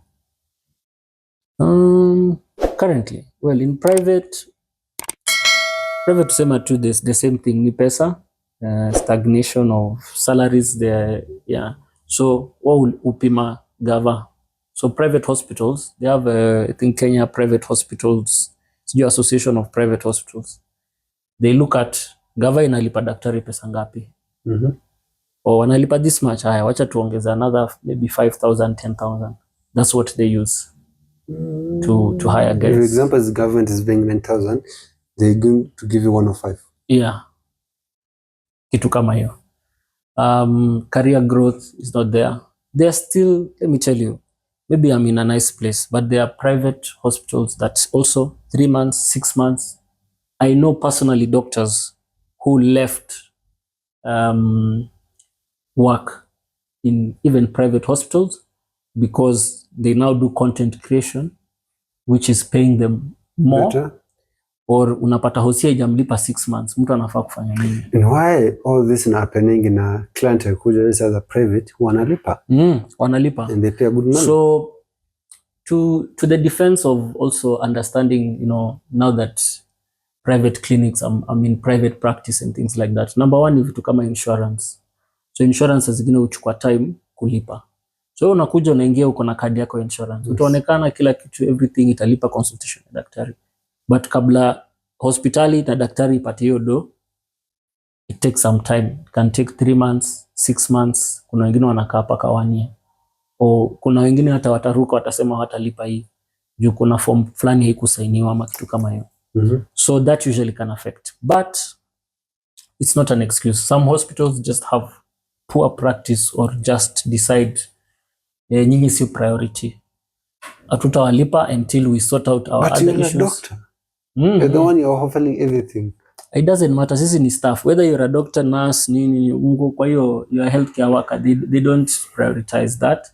A: Currently, well, in private tusema tu the same thing, ni pesa, stagnation of salaries there, yeah. So what upima gava? So private hospitals, they have I think Kenya Private Hospitals, sijui Association of Private Hospitals. They look at gava inalipa daktari pesa ngapi? Or wanalipa this much, haya wacha tuongeza another maybe 5,000, 10,000. That's what they use to hire guys.
B: For example, the government is paying 9,000, they're going to give you 105.
A: Yeah. Kitu kama hiyo. Career growth is not there. They're still, let me tell you, maybe I'm in a nice place, but there are private hospitals that also 3 months, 6 months. I know personally doctors who left work in even private hospitals because they now do content creation, which is paying them more. Better. Or unapata hosia ijamlipa 6 months, mtu anafaa kufanya nini?
B: And why all this is happening in a client akuja as a private, wanalipa?
A: Wanalipa.
B: And they pay a good money.
A: So to the defense of also understanding, you know, now that private clinics, I'm in private practice and things like that. Number one, ni vitu kama insurance. So insurance zingine uchukua time kulipa. So unakuja unaingia uko na kadi yako insurance. Yes. Utaonekana kila kitu, everything italipa consultation ya daktari. But kabla hospitali na daktari ipate hiyo do, it takes some time. It can take 3 months, 6 months. Kuna wengine wanakaa paka 1 year. O kuna wengine hata wataruka watasema watalipa hii. Juu kuna form fulani haikusainiwa ama kitu kama hiyo. So that usually can affect. But it's not an excuse. Some hospitals just have poor practice or just decide nyinyi si priority. Hatutawalipa until we sort out our
B: but
A: other
B: issues. But you're a doctor. You're the one you're offering everything.
A: It doesn't matter. Sisi ni staff. Whether you're a doctor, nurse, nini, ungo, kwa hiyo you're a healthcare worker, they don't prioritize that.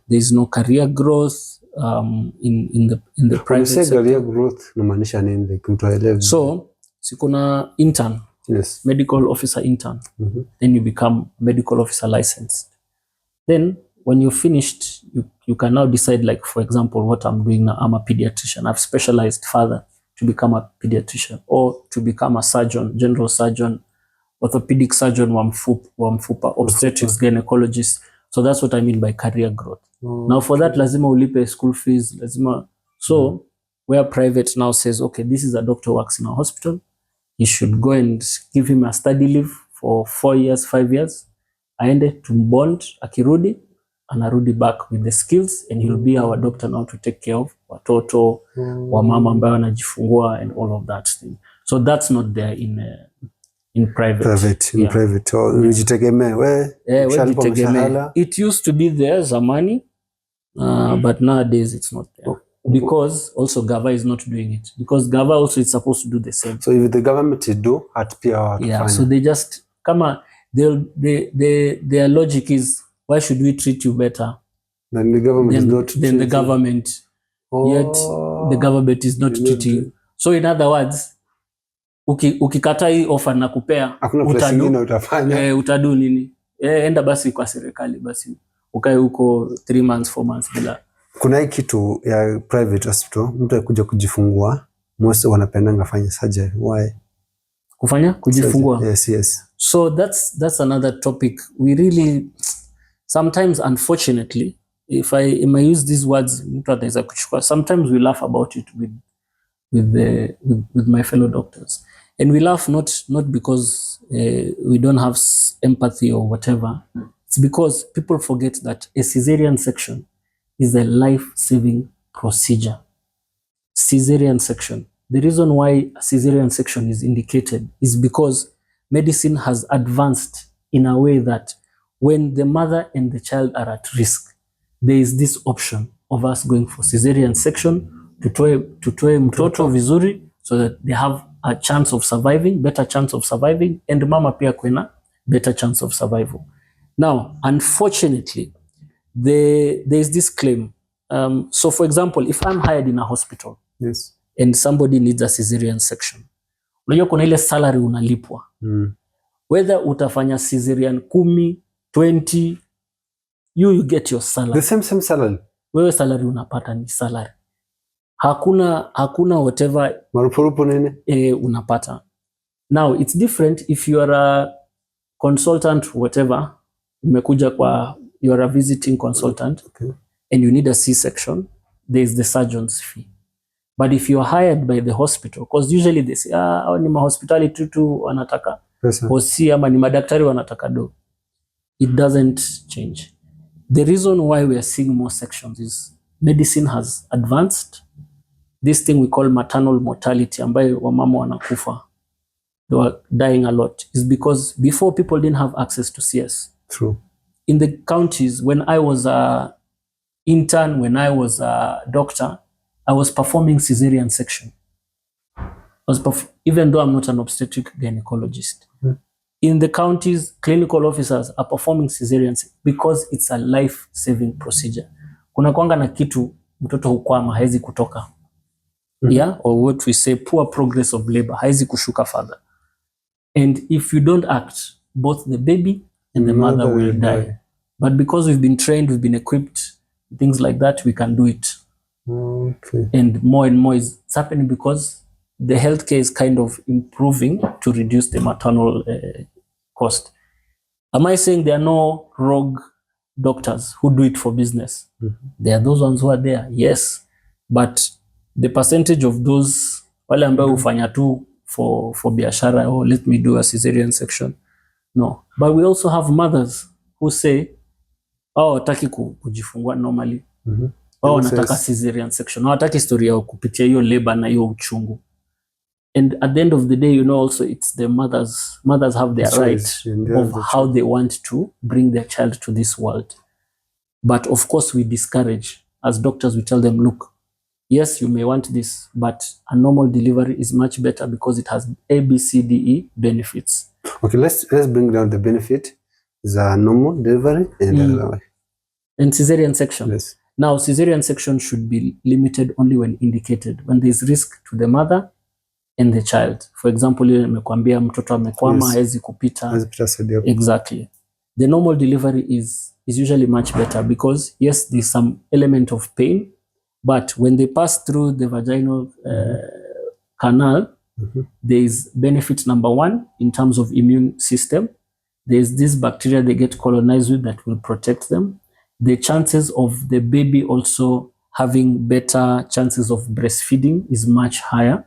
A: There's no career growth in the private sector.
B: Career growth inamaanisha nini?
A: So, kuna intern.
B: Yes.
A: Medical officer intern. Then you become medical officer licensed. Then when you're finished, you can now decide, like, for example, what I'm doing now. I'm a pediatrician. I've specialized further to become a pediatrician or to become a surgeon, general surgeon, orthopedic surgeon, wa mfupa, obstetrics, gynecologist. So that's what I mean by career growth. Now for that, lazima ulipe school fees, lazima. So where private now says, okay, this is a doctor who works in a hospital. You should go and give him a study leave for 4 years, 5 years. Aende tumbond, akirudi, anarudi back with the skills and he'll be our doctor now to take care of watoto, wamama ambao wanajifungua and all of that thing. So that's not there in private.
B: In private. Unajitegemea wewe.
A: It used to be there zamani, but nowadays it's not there. Because also Gava is not doing it. Because Gava also is supposed to do the same.
B: So if the government do, at pia
A: so they just kama their logic is, why should we treat you better
B: than the government is not
A: than the government? Yet the government is not treating you. So in other words, ukikata hii offer na kupea, utadu nini? Enda basi kwa serikali basi. Ukae huko 3 months, 4 months bila.
B: Kuna hii kitu ya private hospital, mtu akuja kujifungua, most wanapendanga fanya surgery. Why?
A: Kufanya kujifungua?
B: Yes.
A: So that's another topic. We really sometimes, unfortunately, if I use these words, mtu ataweza kuchukua. Sometimes we laugh about it with my fellow doctors, and we laugh not because we don't have empathy or whatever. It's because people forget that a cesarean section is a life-saving procedure. Cesarean section. The reason why a cesarean section is indicated is because medicine has advanced in a way that when the mother and the child are at risk, there is this option of us going for cesarean section tutoe mtoto vizuri so that they have a chance of surviving, better chance of surviving, and mama pia kwena better chance of survival. Now, unfortunately, there is this claim. So for example, if I'm hired in a hospital
B: Yes.
A: and somebody needs a cesarean section, unajua kuna ile salary unalipwa. Whether utafanya cesarean 10, 20, you get your salary.
B: The same salary.
A: Wewe salary unapata ni salary. Hakuna whatever
B: marupurupu nini
A: unapata. Now it's different if you are a consultant whatever, umekuja kwa, you are a visiting consultant,
B: okay,
A: and you need a C-section, there is the surgeon's fee. But if you are hired by the hospital, because usually they say ni mahospitali tu wanataka hosi ama ni madaktari wanataka do, it doesn't change. The reason why we are seeing more sections is medicine has advanced. This thing we call maternal mortality, ambayo wamama wanakufa, they were dying a lot, is because before people didn't have access to CS.
B: True.
A: In the counties, when I was a intern, when I was a doctor, I was performing cesarean section. Even though I'm not an obstetric gynecologist. In the counties, clinical officers are performing cesarean because it's a life-saving procedure. Kuna kwanga na kitu mtoto hukwama haizi kutoka. Yeah, or what we say poor progress of labor, haizi kushuka further. And if you don't act, both the baby and the mother will die. But because we've been trained, we've been equipped, things like that, we can do it.
B: Okay.
A: And more is happening because the healthcare is kind of improving to reduce the maternal cost. Am I saying there are no rogue doctors who do it for business? There are those ones who are there, yes. But the percentage of those wale ambao hufanya tu for biashara, oh, let me do a cesarean section. No. But we also have mothers who say, wataki kujifungua normally. Wanataka cesarean section. Hawataki historia ya kupitia hiyo labor na hiyo uchungu. And at the end of the day, you know, also it's the mothers have their right of how they want to bring their child to this world. But of course we discourage. As doctors, we tell them, look, yes, you may want this, but a normal delivery is much better because it has A, B, C, D, E benefits.
B: Okay, let's bring down the benefit. The normal delivery
A: and cesarean section.
B: Yes.
A: Now, cesarean section should be limited only when indicated, when there is risk to the mother and the child. For example, nimekuambia mtoto amekwama hawezi kupita. Exactly. The normal delivery is usually much better because yes, there's some element of pain, but when they pass through the vaginal canal, there is benefit number one in terms of immune system. There's this bacteria they get colonized with that will protect them. The chances of the baby also having better chances of breastfeeding is much higher.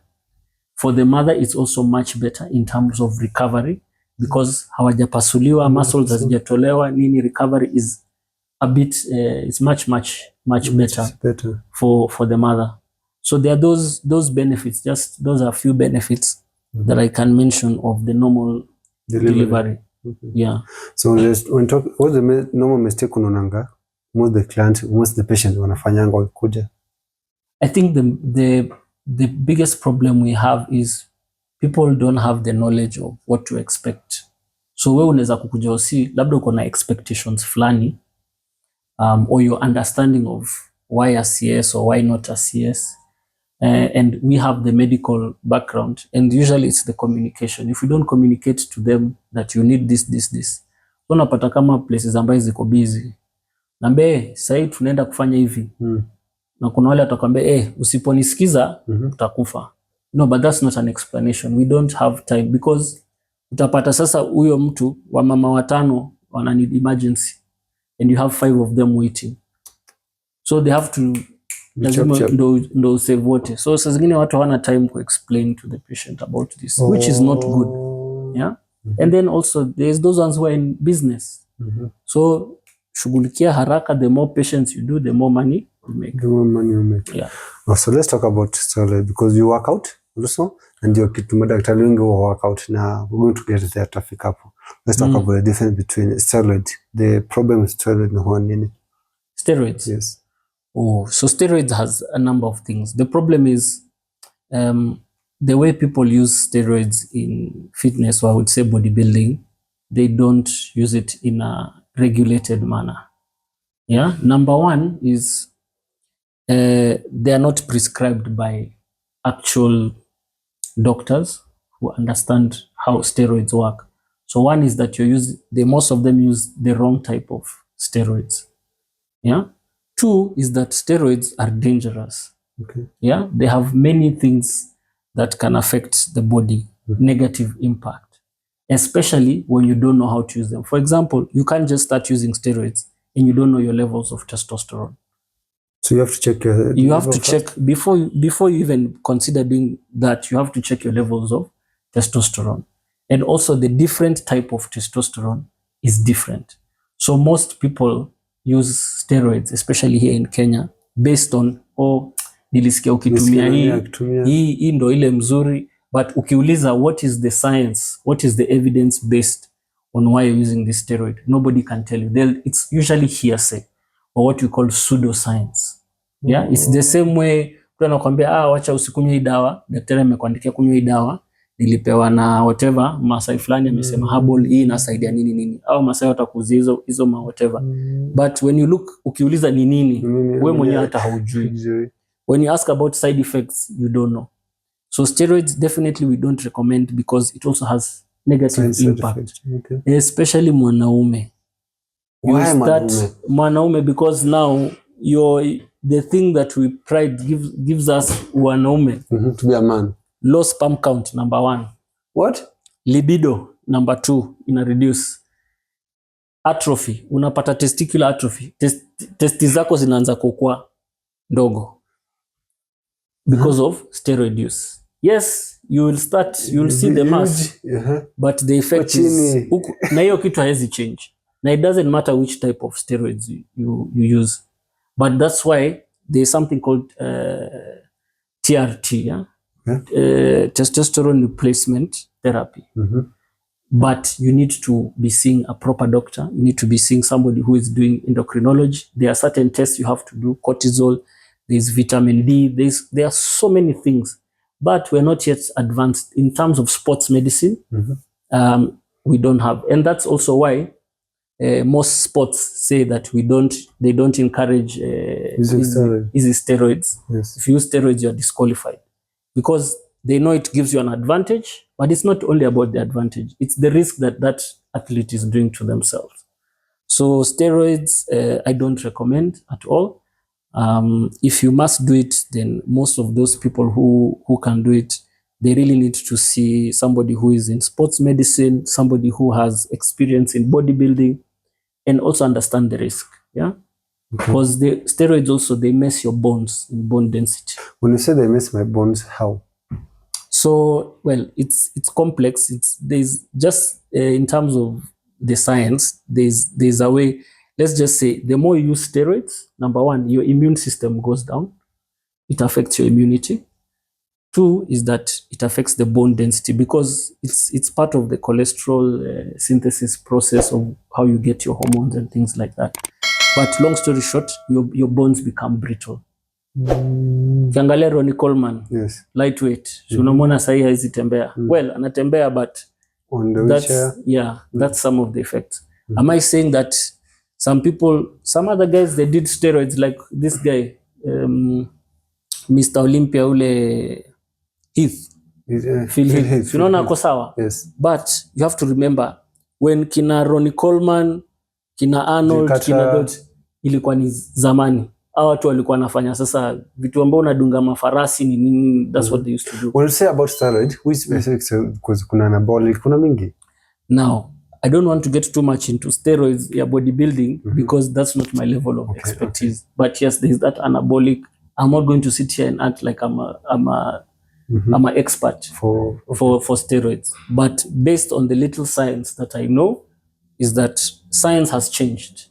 A: For the mother, it's also much better in terms of recovery because hawajapasuliwa, muscles hazijatolewa, nini, recovery is a bit, it's much better for the mother. So there are those benefits, just those are a few benefits that I can mention of the normal delivery. Yeah.
B: So when talk, what's the normal mistake unaonanga most the patient wanafanyanga wakikuja?
A: I think the biggest problem we have is people don't have the knowledge of what to expect. So wewe unaweza kukuja hosi labda uko na expectations fulani, or your understanding of why a CS or why not a CS. And we have the medical background, and usually it's the communication. If you don't communicate to them that you need this, unapata kama places ambazo ziko busy. Nambe sasa tunaenda kufanya hivi. Na kuna wale watakwambia usiponisikiza utakufa. No, but that's not an explanation. We don't have time because utapata sasa huyo mtu wa mama watano wana need emergency and you have 5 of them waiting. So they have to ndo save wote. So saa zingine watu hawana time to explain to the patient about this, which is not good. Yeah. And then also there's those ones who are in business. So shughulikia haraka, the more patients you do, the more money you make.
B: The more money you make.
A: Yeah.
B: So let's talk about steroid because you work out also and you're kitu madaktari wengi wa work out. Now we're going to get there traffic hapo. Let's talk about the difference between steroid. The problem with steroid na nini?
A: Steroids.
B: Yes.
A: So steroids has a number of things. The problem is the way people use steroids in fitness, or I would say bodybuilding, they don't use it in a regulated manner. Yeah. Number one is they are not prescribed by actual doctors who understand how steroids work. So one is that most of them use the wrong type of steroids. Yeah. Two is that steroids are dangerous.
B: Okay.
A: Yeah. They have many things that can affect the body, negative impact, especially when you don't know how to use them. For example, you can't just start using steroids and you don't know your levels of testosterone.
B: So you have to check your
A: You have to check before you even consider doing that. You have to check your levels of testosterone, and also the different type of testosterone is different. So most people use steroids, especially here in Kenya, based on nilisikia ukitumia hii ndo ile mzuri, but ukiuliza what is the science, what is the evidence based on why you're using this steroid, nobody can tell you. It's usually hearsay or what we call pseudoscience. Yeah, it's the same way mtu anakuambia wacha usikunywe hii dawa, daktari amekuandikia kunywa hii dawa, nilipewa na whatever Masai fulani amesema herbal hii inasaidia nini, au Masai watakuzia hizo ma whatever. But when you look, ukiuliza ni nini, wewe mwenyewe hata haujui. When you ask about side effects, you don't know. So steroids definitely we don't recommend because it also has negative impact. Okay. Especially mwanaume.
B: Why
A: mwanaume? Because now the thing that we pride gives us wanaume.
B: To be a man.
A: Low sperm count, number 1.
B: What?
A: Libido, number 2, ina reduce. Atrophy, unapata testicular atrophy. Testi zako zinaanza kukua ndogo because of steroid use. Yes, you will see the mass, but the effect is na hiyo kitu haiwezi change. Na it doesn't matter which type of steroids you use. But that's why there's something called TRT, testosterone replacement therapy. But you need to be seeing a proper doctor. You need to be seeing somebody who is doing endocrinology. There are certain tests you have to do, cortisol, there's vitamin D, there are so many things. But we're not yet advanced in terms of sports medicine. We don't have. And that's also why most sports say that they don't encourage easy steroids.
B: Yes.
A: If you use steroids, you're disqualified because they know it gives you an advantage, but it's not only about the advantage. It's the risk that athlete is doing to themselves. So steroids, I don't recommend at all. If you must do it, then most of those people who can do it, they really need to see somebody who is in sports medicine, somebody who has experience in bodybuilding, and also understand the risk. Yeah. Because the steroids also, they mess your bones in bone density.
B: When you say they mess my bones, how?
A: So, well, it's complex. There's just in terms of the science, there's a way. Let's just say the more you use steroids, number 1, your immune system goes down. It affects your immunity. 2 is that it affects the bone density because it's part of the cholesterol synthesis process of how you get your hormones and things like that. But long story short, your bones become brittle. Kiangalia Ronnie Coleman,
B: yes,
A: lightweight. Unamwona sahi haizi tembea. Well, anatembea but
B: on the wheelchair.
A: That's some of the effects. Am I saying that some other guys, they did steroids like this guy, Mr. Olympia ule Phil Heath. Unaona ako sawa?
B: Yes.
A: But you have to remember when kina Ronnie Coleman, kina Arnold, kina Dot, ilikuwa ni zamani. Hao watu walikuwa wanafanya sasa vitu ambao unadunga mafarasi ni nini, that's what they used to do.
B: When you say about steroid, which specifics, because kuna anabolic, kuna mingi. Now,
A: I don't want to get too much into steroids ya bodybuilding because that's not my level of expertise. But yes, there's that anabolic. I'm not going to sit here and act like I'm an expert for steroids. But based on the little science that I know, is that science has changed.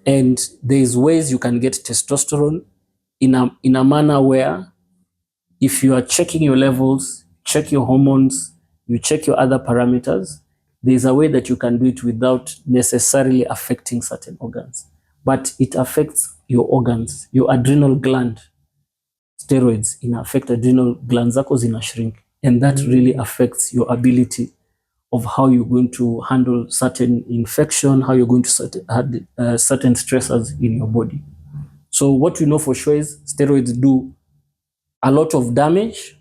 A: And there's ways you can get testosterone in a manner where if you are checking your levels, check your hormones, you check your other parameters, there's a way that you can do it without necessarily affecting certain organs. But it affects your organs, your adrenal gland. Steroids affect adrenal glands zako zina shrink, and that really affects your ability of how you're going to handle certain infection, how you're going to handle certain stressors in your body. So what we know for sure is steroids do a lot of damage,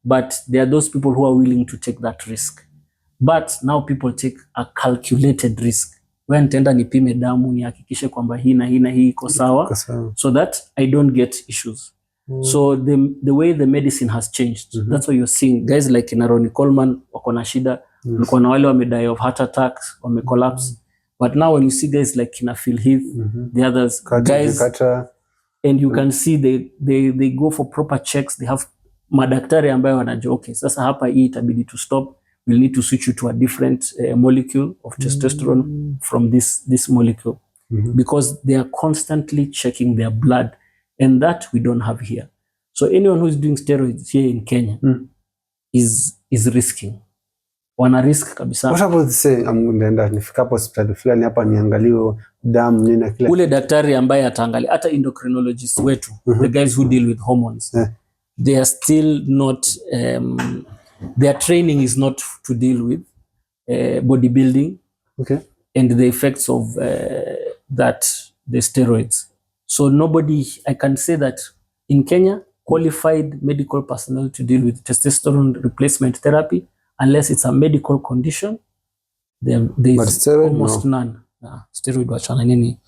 A: but there are those people who are willing to take that risk. But now people take a calculated risk. Wewe nitaenda nipime damu nihakikishe kwamba hii na hii na hii iko sawa, so that I don't get issues. So the way the medicine has changed, that's why you're seeing guys like in Ronnie Coleman wako na shida, kulikuwa na wale wamedie of heart attacks, wamecollapse. But now when you see guys like in Phil Heath, the others guys, and you can see they go for proper checks. They have madaktari ambayo wanajua okay, sasa hapa hii itabidi to stop, we'll need to switch you to a different molecule of testosterone from this molecule, because they are constantly checking their blood, and that we don't have here. So anyone who is doing steroids here in Kenya is risking. Wana risk kabisa.
B: What about say nenda nifikapo hospitali fulani hapa niangaliwe damu nina kila.
A: Ule daktari ambaye ataangalia hata endocrinologists wetu, the guys who deal with hormones, they are still not their training is not to deal with bodybuilding, and the effects of the steroids. So nobody, I can say that in Kenya, qualified medical personnel to deal with testosterone replacement therapy, unless it's a medical condition, there's almost none. Steroid wachana nini?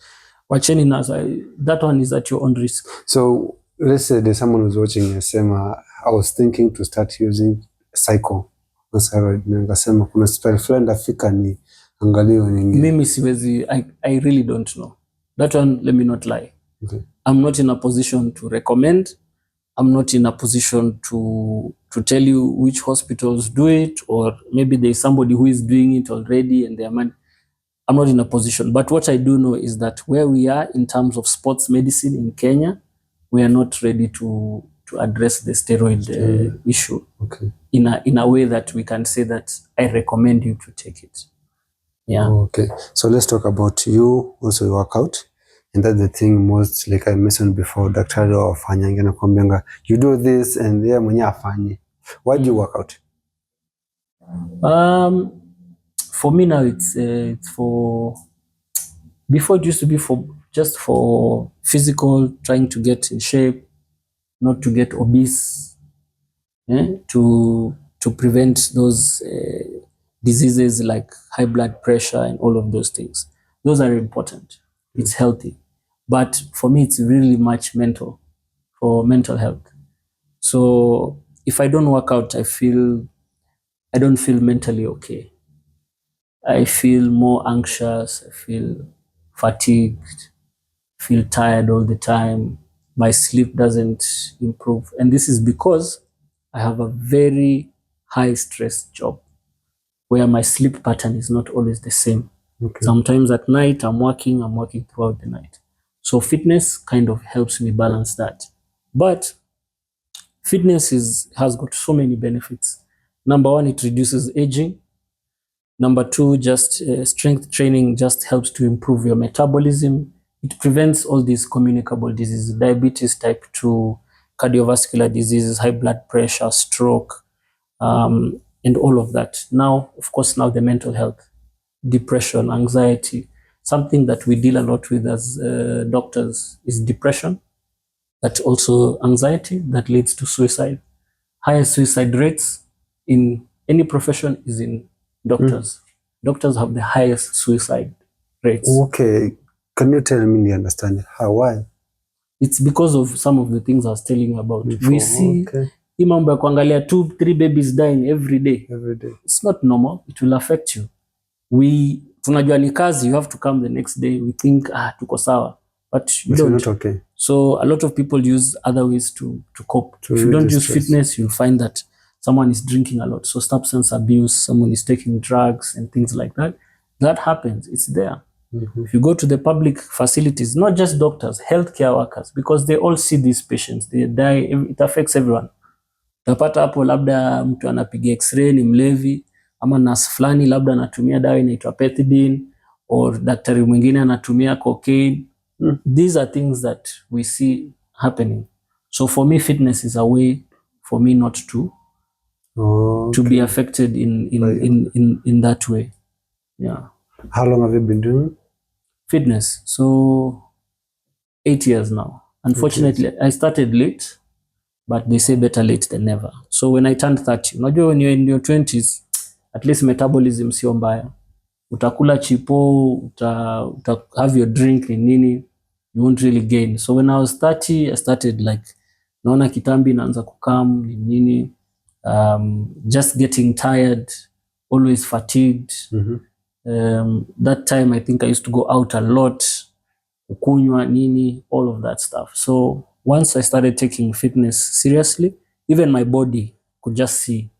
A: Wacheni na, that one is at your own risk.
B: So let's say there's someone who's watching yasema, I was thinking to start using cycle on steroid. Ningasema kuna hospitali fulani ndafika ni angaliwe nyingine.
A: Mimi siwezi, I really don't know. That one, let me not lie. I'm not in a position to recommend. I'm not in a position to tell you which hospitals do it, or maybe there's somebody who is doing it already and they're man. I'm not in a position. But what I do know is that where we are in terms of sports medicine in Kenya, we are not ready to address the steroid issue in a way that we can say that I recommend you to take it. Yeah.
B: Okay. So let's talk about you also work out. And that's the thing most, like I mentioned before, daktari wafanyanga na kuambianga you do this and yeye mwenye afanye. Why do you work out?
A: For me now it's for, before it used to be for just for physical, trying to get in shape, not to get obese, to prevent those diseases like high blood pressure and all of those things. Those are important. It's healthy. But for me, it's really much mental, for mental health. So if I don't work out, I don't feel mentally okay. I feel more anxious, I feel fatigued, feel tired all the time. My sleep doesn't improve. And this is because I have a very high stress job where my sleep pattern is not always the same. Sometimes at night I'm working throughout the night. So fitness kind of helps me balance that. But fitness has got so many benefits. Number one, it reduces aging. Number two, just strength training just helps to improve your metabolism. It prevents all these communicable diseases, diabetes type 2, cardiovascular diseases, high blood pressure, stroke, and all of that. Now, of course, now the mental health, depression, anxiety, something that we deal a lot with as doctors is depression, but also anxiety that leads to suicide. Highest suicide rates in any profession is in doctors. Doctors have the highest suicide rates.
B: Okay. Can you tell me, understand how, why?
A: It's because of some of the things I was telling you about. Before, we see hii mambo ya kuangalia 2-3 babies dying every day. It's not normal. It will affect you. Tunajua ni kazi, you have to come the next day. We think, tuko sawa. But you don't.
B: Not okay.
A: So a lot of people use other ways to cope. If you don't use fitness, you'll find that someone is drinking a lot. So substance abuse, someone is taking drugs and things like that. That happens. It's there. If you go to the public facilities, not just doctors, healthcare workers, because they all see these patients, they die, it affects everyone. Utapata hapo labda mtu anapiga x-ray ni mlevi, ama nurse fulani labda anatumia dawa inaitwa pethidine, or daktari mwingine anatumia cocaine. These are things that we see happening. So for me, fitness is a way for me not to be affected in that way. Yeah.
B: How long have you been doing
A: fitness? So 8 years now. Unfortunately, I started late. but they say better late than never. So when I turned 30, unajua when you're in your 20s, at least metabolism sio mbaya. Utakula chipo, uta have your drink ni nini, you won't really gain. So when I was 30, I started like, naona kitambi inaanza kukam ni nini, just getting tired, always fatigued. That time I think I used to go out a lot, ukunywa nini, all of that stuff. So once I started taking fitness seriously, even my body could just see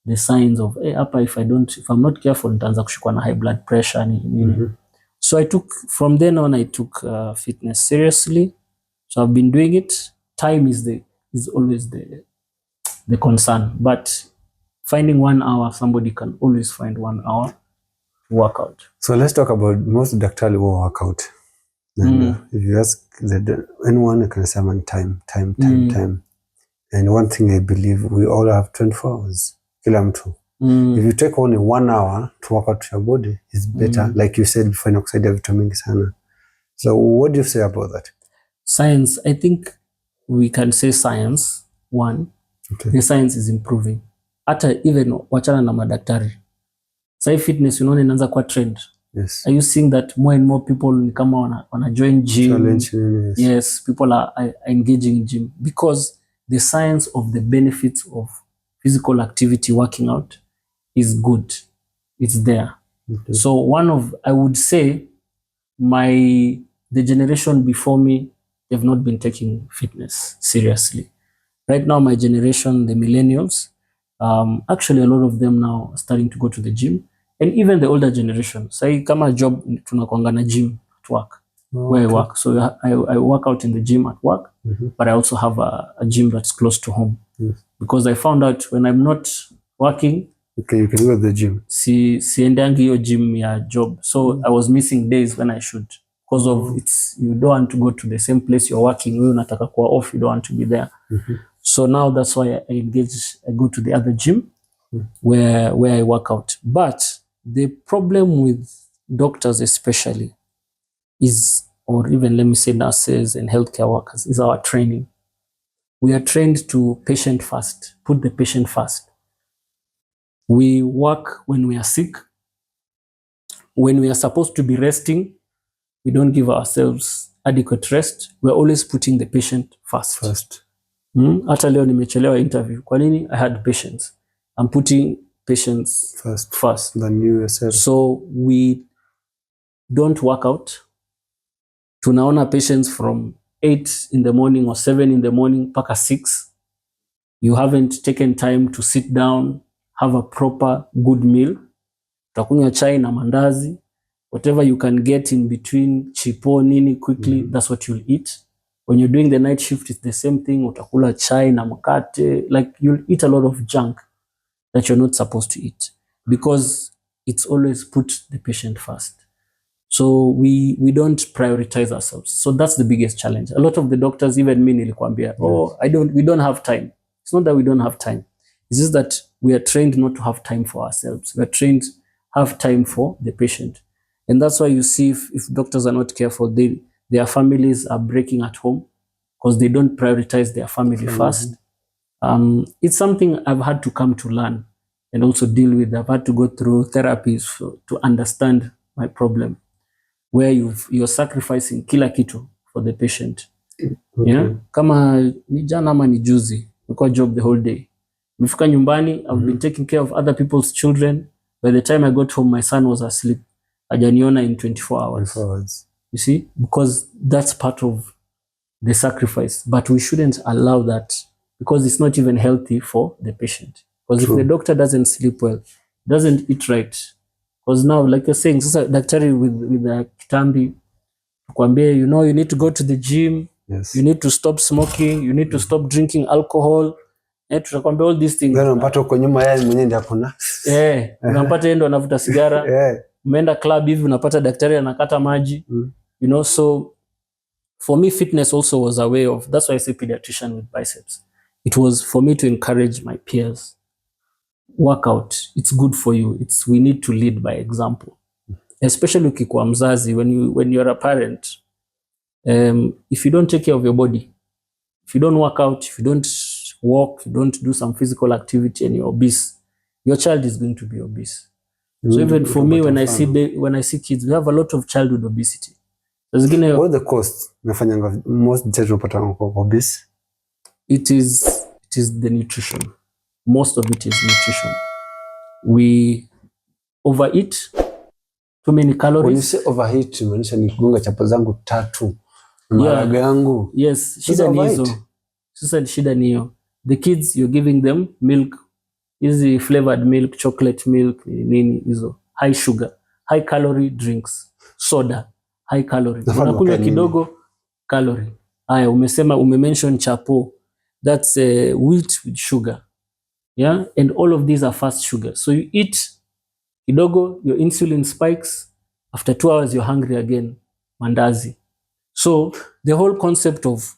A: the signs of, hey, hapa if I'm not careful, nitaanza kushikwa na high blood pressure nini. So from then on I took fitness seriously. So I've been doing it. Time is always the concern, but finding 1 hour, somebody can always find 1 hour to work out.
B: So let's talk about most daktari will work out. And if you ask anyone, can say time. And one thing I believe, we all have 24 hours. Kila mtu. If you take only 1 hour to work out your body, it's better. Like you said before, inakusaidia vitu mingi sana. So what do you say about that?
A: Science, I think we can say science, one, the science is improving. Hata even wachana na madaktari. Sai fitness unaona inaanza kuwa trend.
B: Yes.
A: Are you seeing that more and more people ni kama wana join gym?
B: Challenge,
A: yes, people are engaging in gym because the science of the benefits of physical activity, working out, is good. It's there. So I would say the generation before me, they've not been taking fitness seriously. Right now, my generation, the millennials, actually a lot of them now are starting to go to the gym, and even the older generation. Say kama job tunakuanga na gym at work, where I work. So I work out in the gym at work, but I also have a gym that's close to home. Because I found out when I'm not working,
B: okay, you can go to the gym.
A: Siendangi hiyo gym ya job. So I was missing days when I should. Because of you don't want to go to the same place you're working. Wewe unataka kuwa off, you don't want to be there. So now that's why I go to the other gym where I work out. But the problem with doctors especially is, or even let me say nurses and healthcare workers, is our training. We are trained to patient first, put the patient first. We work when we are sick. When we are supposed to be resting, we don't give ourselves adequate rest. We're always putting the patient first. Hata leo nimechelewa interview. Kwa nini? I had patients. I'm putting patients first.
B: Than you yourself.
A: So we don't work out. Tunaona patients from 8 in the morning or 7 in the morning mpaka 6. You haven't taken time to sit down, have a proper good meal. Utakunywa chai na mandazi, whatever you can get in between, chipo nini quickly, that's what you'll eat. When you're doing the night shift, it's the same thing. Utakula chai na mkate, like you'll eat a lot of junk that you're not supposed to eat because it's always put the patient first. So we don't prioritize ourselves. So that's the biggest challenge. A lot of the doctors, even me nilikwambia, we don't have time. It's not that we don't have time. It's just that we are trained not to have time for ourselves. We are trained to have time for the patient. And that's why you see if doctors are not careful, their families are breaking at home because they don't prioritize their family first. It's something I've had to come to learn and also deal with. I've had to go through therapies to understand my problem, where you're sacrificing kila kitu for the patient. Yeah? Kama ni jana ama ni juzi, niko job the whole day. Nimefika nyumbani, I've been taking care of other people's children. By the time I got home, my son was asleep. Hajaniona in 24 hours. You see? Because that's part of the sacrifice. But we shouldn't allow that because it's not even healthy for the patient. Because if the doctor doesn't sleep well, doesn't eat right, because now, like you're saying, sasa daktari with the kitambi, kuambia, you need to go to the gym, you need to stop smoking, you need to stop drinking alcohol. Tutakwambia all these things.
B: Then unampata uko nyuma yeye mwenyewe ndiye hakuna.
A: Unampata yeye ndo anavuta sigara. Umeenda club hivi unapata daktari anakata maji. So for me fitness also was a way of, that's why I say pediatrician with biceps. It was for me to encourage my peers. Workout, it's good for you. We need to lead by example. Especially ukikuwa mzazi, when you're a parent, if you don't take care of your body, if you don't work out, if you don't walk, you don't do some physical activity, and you're obese, your child is going to be obese. So even for me, when I see kids, we have a lot of childhood obesity.
B: What are the costs? Most children obese.
A: It is the nutrition. Most of it is nutrition. We overeat, too many calories.
B: When you say overeat, maanisha ni kugonga chapa zangu 3 maharage yangu.
A: Yes, shida ni hizo. Sasa shida ni hiyo. The kids, you're giving them milk, easy flavored milk, chocolate milk, nini hizo, high sugar, high calorie drinks, soda, high calorie. Unakunywa kidogo calorie. Haya, umemention chapo, that's wheat with sugar. Yeah, and all of these are fast sugar. So you eat kidogo, your insulin spikes, after 2 hours you're hungry again, mandazi. So the whole concept of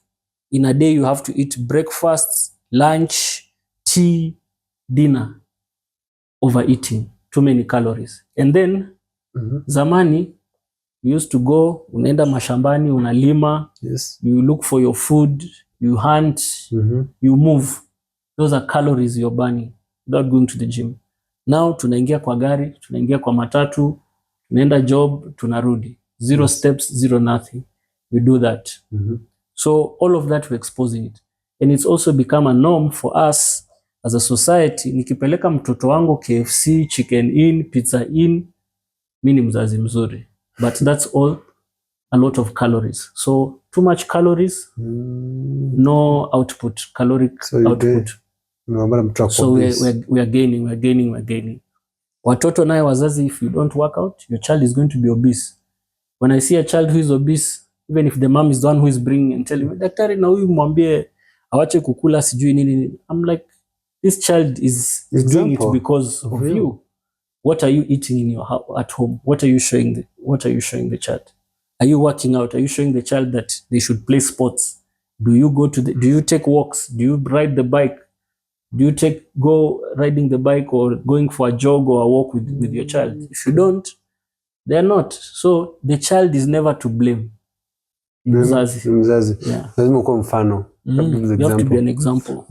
A: in a day you have to eat breakfast, lunch, tea, dinner, overeating, too many calories. And then zamani you used to go, unaenda mashambani, unalima,
B: yes,
A: you look for your food, you hunt, you move. Those are calories you're burning without going to the gym. Now tunaingia kwa gari, tunaingia kwa matatu, tunaenda job, tunarudi. Zero steps, zero nothing. We do that. So all of that we're exposing it. And it's also become a norm for us as a society. Nikipeleka mtoto wangu KFC, Chicken Inn, Pizza Inn, mimi ni mzazi mzuri. But that's all a lot of calories. So too much calories, no output, caloric output. So we are gaining. Watoto naye wazazi, if you don't work out, your child is going to be obese. When I see a child who is obese, even if the mom is the one who is bringing and telling me, daktari na huyu mwambie awache kukula sijui nini, I'm like, this child is doing it because of you. What are you eating in at home? What are you showing the child? Are you working out? Are you showing the child that they should play sports? Do you take walks? Do you ride the bike? Do you go riding the bike or going for a jog or a walk with your child? If you don't, they're not. So the child is never to blame. Mzazi.
B: Lazima uko mfano.
A: You have to be an example.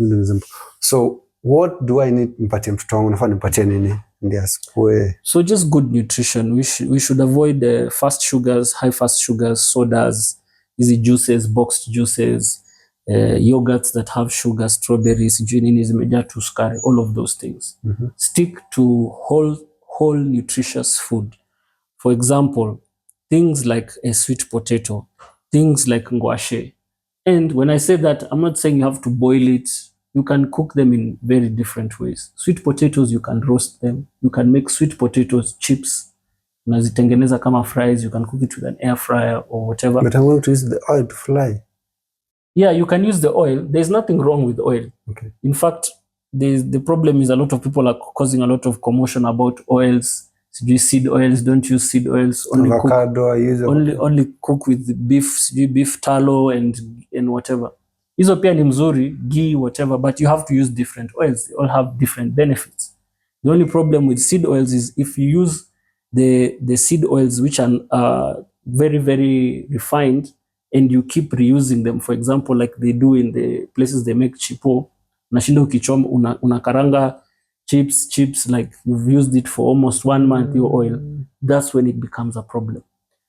B: So what do I need nipatie mtoto wangu? Nafaa nipatie nini?
A: So just good nutrition. We should avoid fast sugars, high fast sugars, sodas, easy juices, boxed juices, yogurts that have sugar, strawberries, sukari, all of those things. Stick to whole nutritious food. For example, things like a sweet potato, things like ngwashe. And when I say that, I'm not saying you have to boil it. You can cook them in very different ways. Sweet potatoes, you can roast them. You can make sweet potatoes chips. Unazitengeneza kama fries. You can cook it with an air fryer or whatever.
B: But I'm going to use the oil to fry.
A: Yeah, you can use the oil. There's nothing wrong with oil.
B: Okay.
A: In fact, the problem is a lot of people are causing a lot of commotion about oils. So do you seed oils? Don't use seed oils. Only
B: avocado,
A: only cook with beef tallow and whatever. Hizo pia ni mzuri, ghee, whatever, but you have to use different oils. They all have different benefits. The only problem with seed oils is if you use the seed oils which are very, very refined and you keep reusing them. For example, like they do in the places they make chipo, unashinda ukichoma, unakaranga chips, like you've used it for almost 1 month, your oil. That's when it becomes a problem.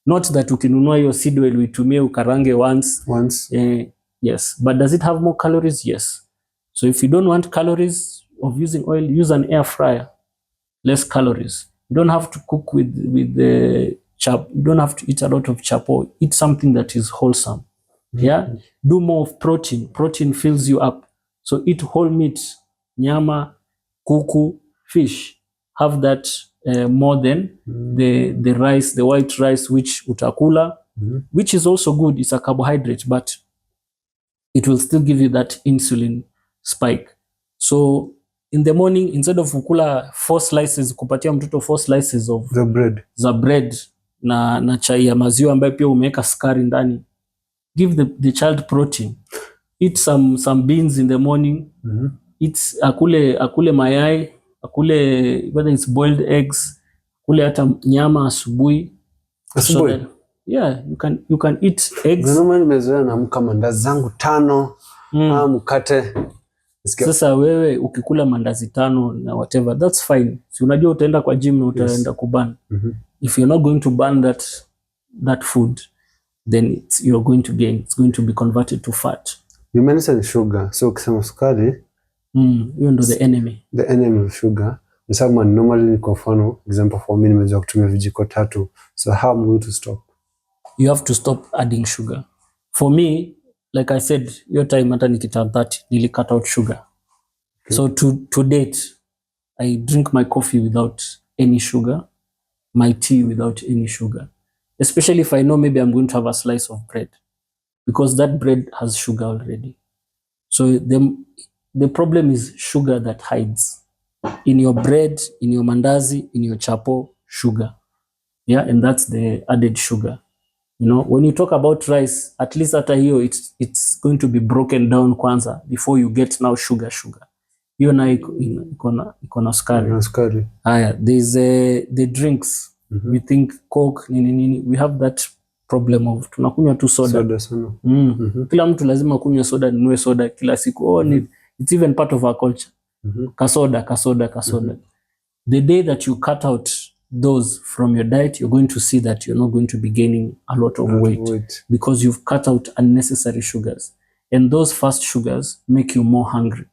A: Not that ukinunua your seed oil uitumie ukarange once. Yes, but does it have more calories? Yes. So if you don't want calories of using oil, use an air fryer. Less calories. You don't have to cook with the chap. You don't have to eat a lot of chapo. Eat something that is wholesome. Yeah. Do more of protein. Protein fills you up. So eat whole meat, nyama, kuku, fish. Have that more than the rice, the white rice, which utakula, which is also good. It's a carbohydrate, but it will still give you that insulin spike. So in the morning, instead of kukula 4 slices, kupatia mtoto 4 slices of the bread na chai ya maziwa ambayo pia umeweka sukari ndani, give the child protein. Eat some beans in the morning. Akule mayai, akule whether it's boiled eggs, akule hata nyama asubuhi. Yeah, you can eat eggs.
B: Normally nimezoea naamka mandazi zangu 5, mkate
A: Sasa wewe ukikula mandazi 5 na whatever, that's fine. Si unajua utaenda kwa gym na utaenda kuburn. If you're not going to burn that food, then you're going to gain. It's going to be converted to fat.
B: You mentioned sugar. So ukisema sukari,
A: hiyo ndo the enemy.
B: The enemy of sugar. And someone normally, kwa mfano, example for me, nimeweza kutumia vijiko 3. So how am I going to stop?
A: You have to stop adding sugar. For me, like I said, your time hata nikiturn 30, nili cut out sugar. Okay. So to date, I drink my coffee without any sugar, my tea without any sugar. Especially if I know maybe I'm going to have a slice of bread, because that bread has sugar already. So the problem is sugar that hides in your bread, in your mandazi, in your chapo, sugar. Yeah, and that's the added sugar. You know, when you talk about rice, at least hata hiyo it's going to be broken down kwanza before you get now sugar. Hiyo na iko na sukari. Haya, there's the drinks. We think Coke nini. We have that problem of tunakunywa tu soda sana. Kila mtu lazima kunywa soda, ninue soda kila siku. It's even part of our culture. Kasoda. The day that you cut out those from your diet, you're going to see that you're not going to be gaining a lot of weight because you've cut out unnecessary sugars. And those fast sugars make you more hungry.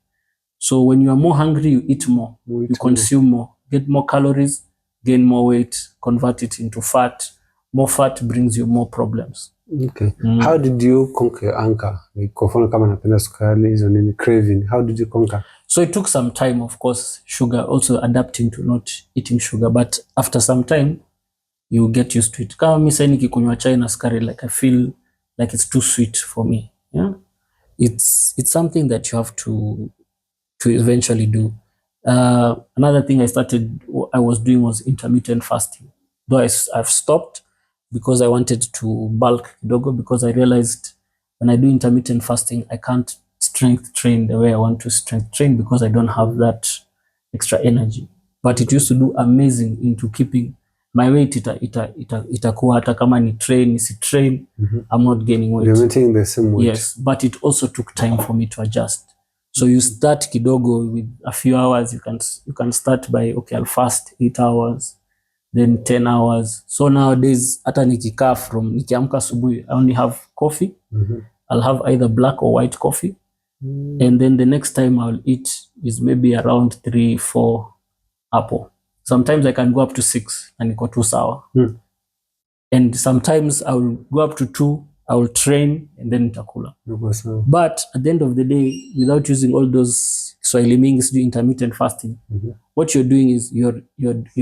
A: So when you are more hungry, you eat more, you consume more, get more calories, gain more weight, convert it into fat. More fat brings you more problems.
B: Okay. How did you conquer anger? Like, kwa mfano kama napenda sukari hizo nini, craving, how did you conquer?
A: So it took some time, of course, sugar, also adapting to not eating sugar, but after some time you get used to it. Kama mimi sasa nikikunywa chai na sukari, like I feel like it's too sweet for me. Yeah, it's something that you have to eventually do. Another thing I was doing was intermittent fasting. Though I've stopped because I wanted to bulk kidogo, because I realized when I do intermittent fasting, I can't strength train the way I want to strength train because I don't have that extra energy. But it used to do amazing into keeping my weight. Itakuwa hata kama ni train, si train, I'm not gaining weight.
B: You're maintaining the same weight.
A: Yes, but it also took time for me to adjust. So you start kidogo with a few hours. You can start by, okay, I'll fast 8 hours, then 10 hours. So nowadays, hata nikiamka asubuhi, I only have coffee. I'll have either black or white coffee. And then the next time I'll eat is maybe around 3-4 apple. Sometimes I can go up to 6 and niko tu sawa. And sometimes I will go up to 2, I will train and then nitakula. But at the end of the day, without using all those Swahili mingi, do intermittent fasting, what you're doing is you're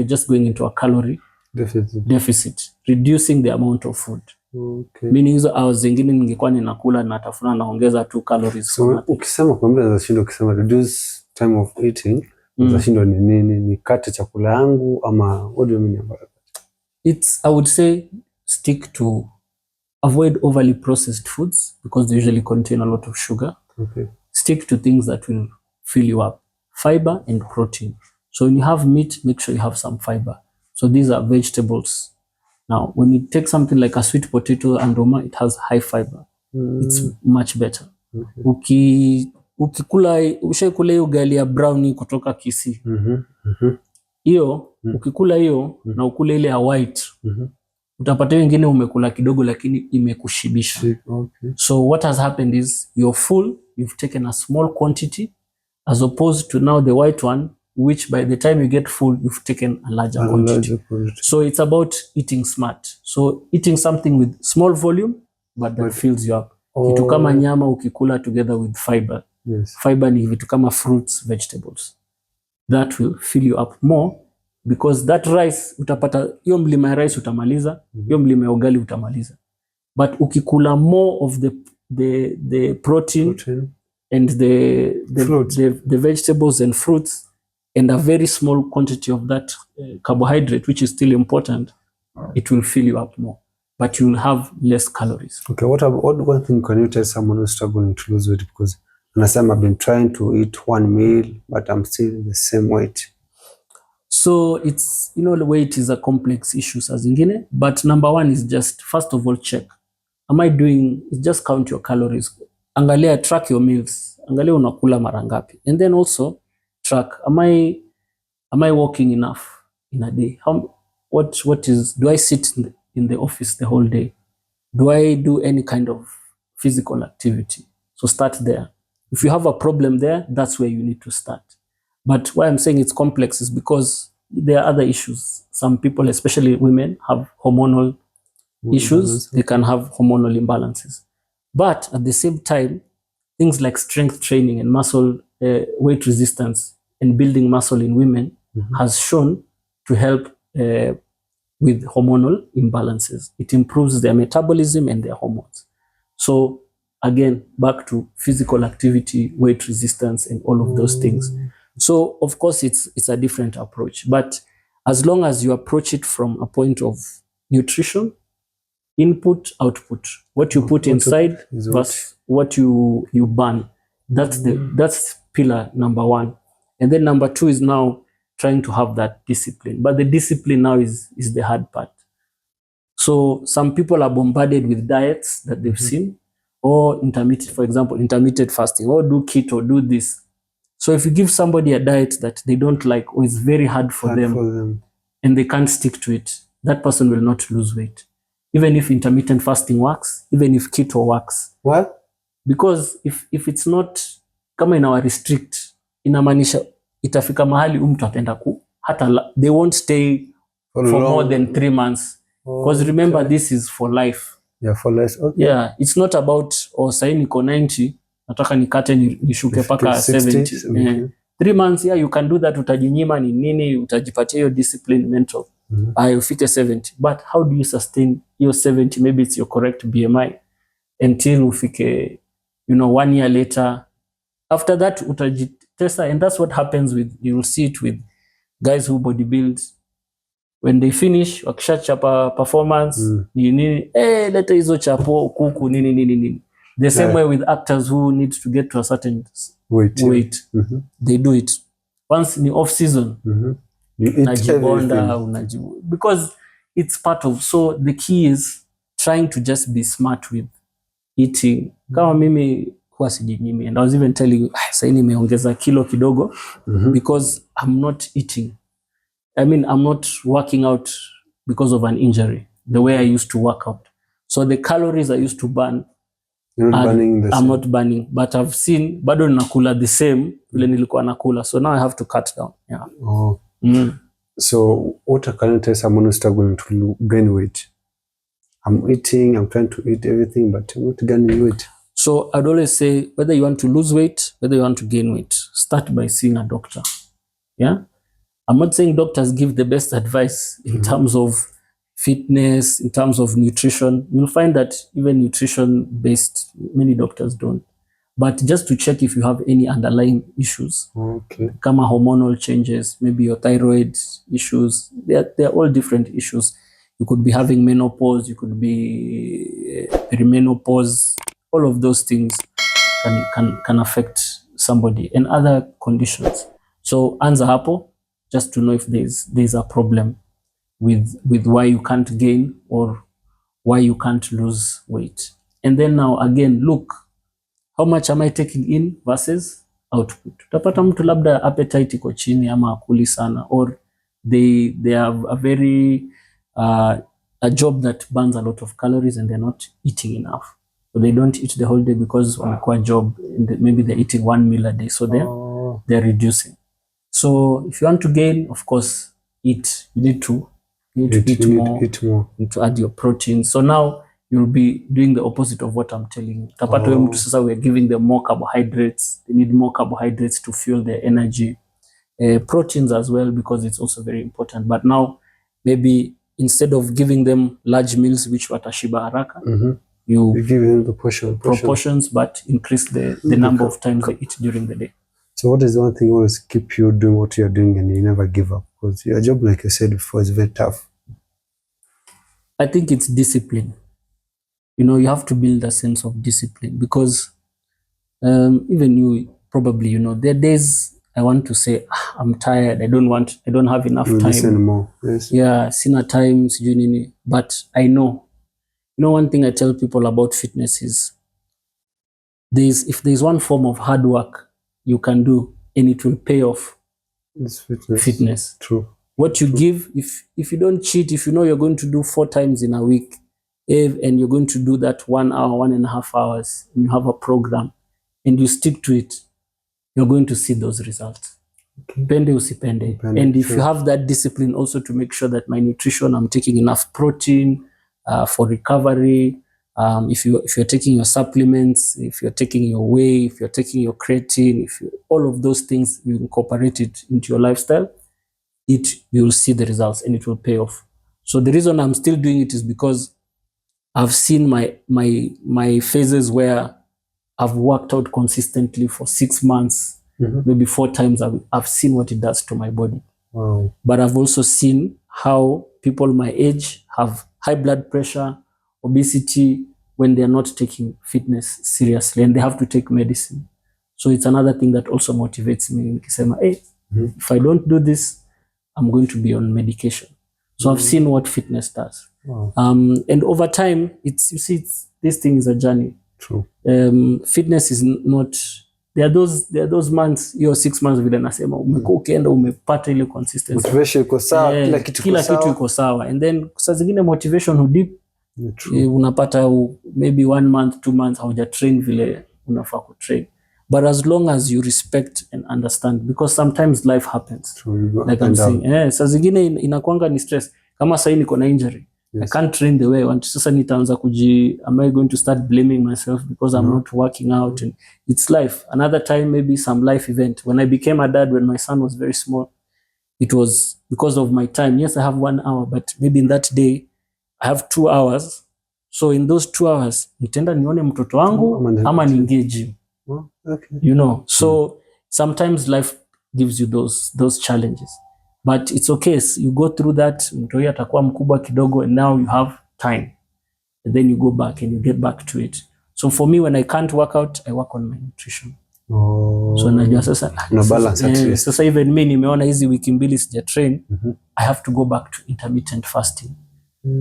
A: just going into a calorie deficit, reducing the amount of food. Okay. Meaning hizo hours zingine ningekuwa ninakula na tafuna naongeza 2 calories.
B: So ukisema kwa muda unashinda, ukisema reduce time of eating, unashinda ni nini? Ni kate chakula yangu ama what do you mean about
A: it? I would say stick to avoid overly processed foods because they usually contain a lot of sugar.
B: Okay.
A: Stick to things that will fill you up. Fiber and protein. So when you have meat, make sure you have some fiber. So these are vegetables. Now, when you take something like a sweet potato and roma, it has high fiber. It's much better. Ukikula ushaikula ugali ya brownie kutoka Kisii. Hiyo ukikula hiyo na ukule ile ya white, utapata wengine umekula kidogo lakini imekushibisha.
B: Okay.
A: So what has happened is you're full, you've taken a small quantity as opposed to now the white one, which by the time you get full, you've taken a larger quantity. So it's about eating smart. So eating something with small volume, but that fills you up. Kitu kama nyama ukikula together with fiber.
B: Yes.
A: Fiber ni vitu kama fruits, vegetables. That will fill you up more because that rice utapata, hiyo mlima ya rice utamaliza, hiyo mlima ya ugali utamaliza. But ukikula more of the protein and the vegetables and fruits, and a very small quantity of that carbohydrate, which is still important, it will fill you up more, but you will have less calories.
B: Okay, what one thing can you tell someone who's struggling to lose weight? Because I've been trying to eat one meal, but I'm still the same weight.
A: So it's, the weight is a complex issue as ingine, but number one is just, first of all, check. Just count your calories. Angalia, track your meals. angalia unakula mara ngapi, and then also track, am I walking enough in a day? What is, do I sit in the office the whole day? Do I do any kind of physical activity? So start there. If you have a problem there, that's where you need to start. But why I'm saying it's complex is because there are other issues. Some people, especially women, have hormonal issues. They can have hormonal imbalances. But at the same time, things like strength training and muscle weight resistance and building muscle in women has shown to help with hormonal imbalances. It improves their metabolism and their hormones. So again, back to physical activity, weight resistance, and all of those things. So of course, it's a different approach. But as long as you approach it from a point of nutrition, input, output, what you put inside versus what you burn. That's pillar number one. And then number two is now trying to have that discipline. But the discipline now is the hard part. So some people are bombarded with diets that they've seen, or intermittent, for example, intermittent fasting, or do keto, do this. So if you give somebody a diet that they don't like, or it's very hard for them, and they can't stick to it, that person will not lose weight. Even if intermittent fasting works, even if keto works.
B: What?
A: Because if it's not, kama inawa restrict, inamaanisha itafika mahali mtu ataenda hata they won't stay for more than 3 months. Because remember, this is for life.
B: Yeah, for life. Okay.
A: Yeah, it's not about, sahi niko 90, nataka nikate nishuke paka 70. 3 months, yeah, you can do that. Utajinyima ni nini, utajipatia hiyo discipline mental. Ufike 70. But how do you sustain your 70? Maybe it's your correct BMI until ufike, 1 year later. After that, utajitesa, and that's what happens with, you will see it with guys who bodybuild. When they finish, wakishachapa performance, nini, leta hizo chapo, kuku, nini. The same way with actors who need to get to a certain weight. They do it. Once in the off season,
B: you eat
A: everything. Because it's part of, so the key is trying to just be smart with eating. Kama mimi huwa sijinyimi, and I was even telling you, sasa nimeongeza kilo kidogo because I'm not eating. I mean, I'm not working out because of an injury, the way I used to work out. So the calories I used to burn,
B: you're not burning the same.
A: I'm not burning, but I've seen, bado nakula the same, vile nilikuwa nakula. So now I have to cut down. Yeah.
B: Oh. So what can you tell someone who's struggling to gain weight? I'm eating, I'm trying to eat everything, but I'm not gaining weight.
A: So I'd always say, whether you want to lose weight, whether you want to gain weight, start by seeing a doctor. Yeah. I'm not saying doctors give the best advice in terms of fitness, in terms of nutrition. You'll find that even nutrition-based, many doctors don't. But just to check if you have any underlying issues.
B: Okay.
A: Kama hormonal changes, maybe your thyroid issues. They're all different issues. You could be having menopause, you could be perimenopause. All of those things can affect somebody, and other conditions. So anza hapo, just to know if there's a problem with why you can't gain or why you can't lose weight. And then now again, look, how much am I taking in versus output? Utapata mtu labda appetite iko chini ama akuli sana, or they have a very a job that burns a lot of calories and they're not eating enough. So they don't eat the whole day because wamekuwa job, maybe they're eating 1 meal a day, so they're reducing. So if you want to gain, of course, eat. You need to eat more. You need to add your protein. So now you'll be doing the opposite of what I'm telling you. Tapata mtu sasa, we're giving them more carbohydrates. They need more carbohydrates to fuel their energy. Proteins as well, because it's also very important. But now maybe instead of giving them large meals, which watashiba haraka, you
B: give them the
A: proportions, but increase the number of times they eat during the day.
B: So what is the one thing always keep you doing what you're doing and you never give up? Because your job, like I said before, is very tough.
A: I think it's discipline. You have to build a sense of discipline, because even you probably, there are days I want to say, I'm tired, I don't have enough time.
B: Listen more. Yes.
A: Yeah, sina time, sijui nini. But I know. One thing I tell people about fitness is, if there's one form of hard work you can do and it will pay off,
B: It's
A: fitness.
B: True.
A: What you give, if you don't cheat, if you know you're going to do 4 times in a week, and you're going to do that 1 hour, 1.5 hours, and you have a program and you stick to it, you're going to see those results. Pende usipende. And if you have that discipline also to make sure that my nutrition, I'm taking enough protein for recovery. If you're taking your supplements, if you're taking your whey, if you're taking your creatine, all of those things, you incorporate it into your lifestyle, you'll see the results and it will pay off. So the reason I'm still doing it is because I've seen my phases where I've worked out consistently for 6 months, maybe 4 times. I've seen what it does to my body.
B: Wow.
A: But I've also seen how people my age have high blood pressure, obesity, when they're not taking fitness seriously and they have to take medicine. So it's another thing that also motivates me. Nikisema, hey, if I don't do this, I'm going to be on medication. So I've seen what fitness does.
B: Wow.
A: And over time, this thing is a journey.
B: True.
A: Fitness is not, there are those months, 6 months vile nasema umekuwa ukienda umepata ile consistency.
B: Motivation iko sawa, kila
A: kitu iko sawa. And then saa zingine motivation hudip. Unapata maybe 1 month, 2 months hauja train vile unafaa ku train. But as long as you respect and understand, because sometimes life happens.
B: True.
A: Like I'm saying, saa zingine inakuanga ni stress. Kama sasa niko na injury, I can't train the way I want. Sasa nitaanza am I going to start blaming myself because I'm not working out? And it's life. Another time, maybe some life event. When I became a dad, when my son was very small, it was because of my time. Yes, I have 1 hour, but maybe in that day, I have 2 hours. So in those 2 hours, nitaenda nione mtoto wangu ama niingie gym.
B: Okay.
A: You know, so sometimes life gives you those challenges. But it's okay. You go through that, mtoi atakuwa mkubwa kidogo, and now you have time. And then you go back and you get back to it. So for me, when I can't work out, I work on my nutrition. So najua sasa
B: balance at least.
A: Sasa even me nimeona hizi wiki mbili sija train, I have to go back to intermittent fasting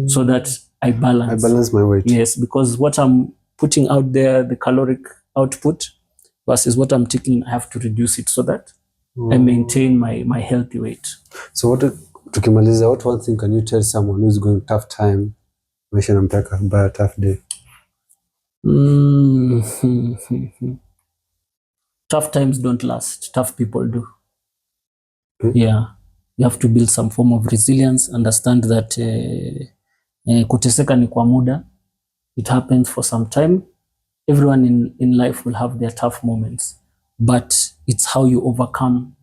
A: so that I balance
B: my weight.
A: Yes, because what I'm putting out there, the caloric output versus what I'm taking, I have to reduce it so that I maintain my healthy weight.
B: So tukimaliza, what one thing can you tell someone who's going tough time, maisha nampeka by a tough day?
A: Tough times don't last. Tough people do. Yeah. You have to build some form of resilience, understand that kuteseka ni kwa muda. It happens for some time. Everyone in life will have their tough moments, but it's how you overcome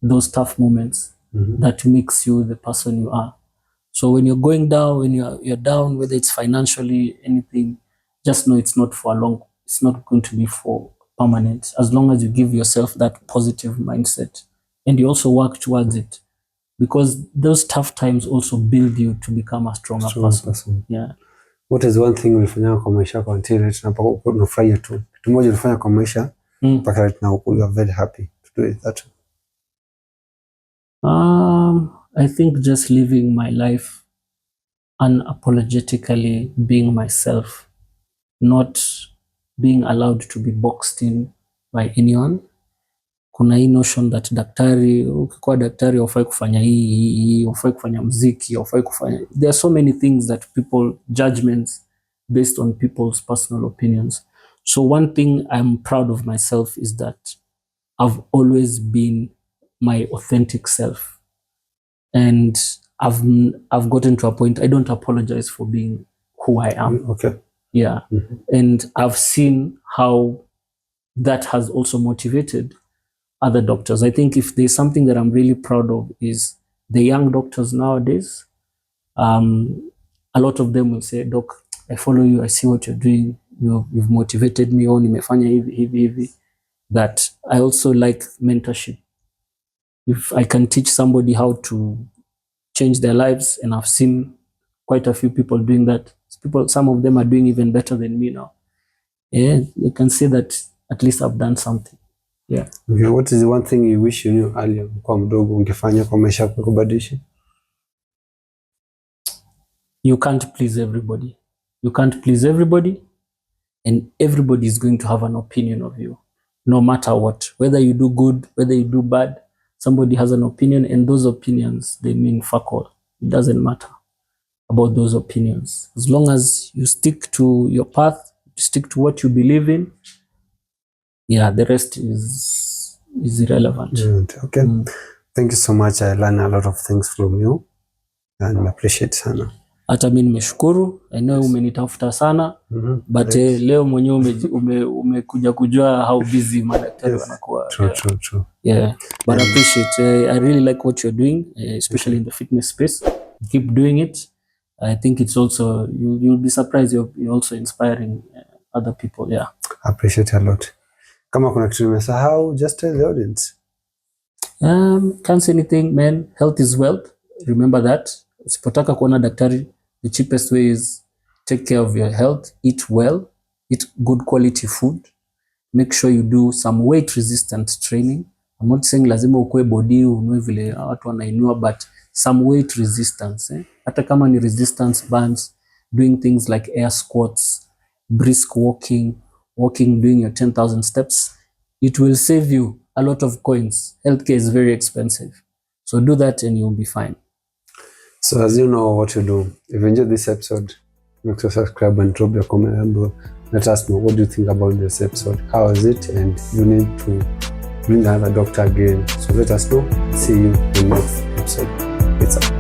A: those tough moments that makes you the person you are. So when you're going down, when you're down, whether it's financially, anything, just know it's not for long. It's not going to be for permanent. As long as you give yourself that positive mindset and you also work towards it, because those tough times also build you to become a stronger person. Yeah.
B: What is one thing ulifanya kwa maisha yako until unafurahia tu? Kitu moja ulifanya kwa maisha mpaka right now you are very happy to do that.
A: I think just living my life unapologetically, being myself, not being allowed to be boxed in by anyone. Kuna hii notion that ukikuwa daktari hufai kufanya hii, hufai kufanya muziki, hufai kufanya. There are so many things that judgments based on people's personal opinions. So one thing I'm proud of myself is that I've always been my authentic self. And I've gotten to a point I don't apologize for being who I am.
B: Okay.
A: Yeah. And I've seen how that has also motivated other doctors. I think if there's something that I'm really proud of is the young doctors nowadays. A lot of them will say, Doc, I follow you, I see what you're doing, you've motivated me, nimefanya hivi. That I also like mentorship. If I can teach somebody how to change their lives, and I've seen quite a few people doing that. Some of them are doing even better than me now. Yeah, you can say that at least I've done something. Yeah.
B: Okay, what is the one thing you wish you knew earlier kwa mdogo ungefanya kwa maisha yako kubadilisha?
A: You can't please everybody. You can't please everybody, and everybody is going to have an opinion of you, no matter what. Whether you do good, whether you do bad, somebody has an opinion, and those opinions, they mean fuck all. It doesn't matter about those opinions. As long as you stick to your path, you stick to what you believe in, yeah, the rest is irrelevant.
B: Okay. Thank you so much. I learned a lot of things from you and I appreciate sana.
A: Hata mimi nimeshukuru. I know umenitafuta sana, but leo mwenyewe umekuja kujua how busy madaktari wanakuwa.
B: True.
A: Yeah, but I appreciate. I really like what you're doing, especially in the fitness space. Keep doing it. I think it's also, you'll be surprised, you're also inspiring other people. Yeah,
B: I appreciate a lot. Kama kuna kitu nimesahau, just tell the audience.
A: Can't say anything, man. Health is wealth. Remember that. Usipotaka kuona daktari, the cheapest way is take care of your health, eat well, eat good quality food, make sure you do some weight resistant training. I'm not saying lazima ukue body unue vile watu wanainua, but some weight resistance. Hata kama ni resistance bands, doing things like air squats, brisk walking, doing your 10,000 steps, it will save you a lot of coins. Healthcare is very expensive. So do that and you'll be fine.
B: So as you know what to do, if you enjoyed this episode, make sure to subscribe and drop your comment below. Let us know what do you think about this episode. How is it? And you need to bring another doctor again. So let us know. See you in the next episode. It's up.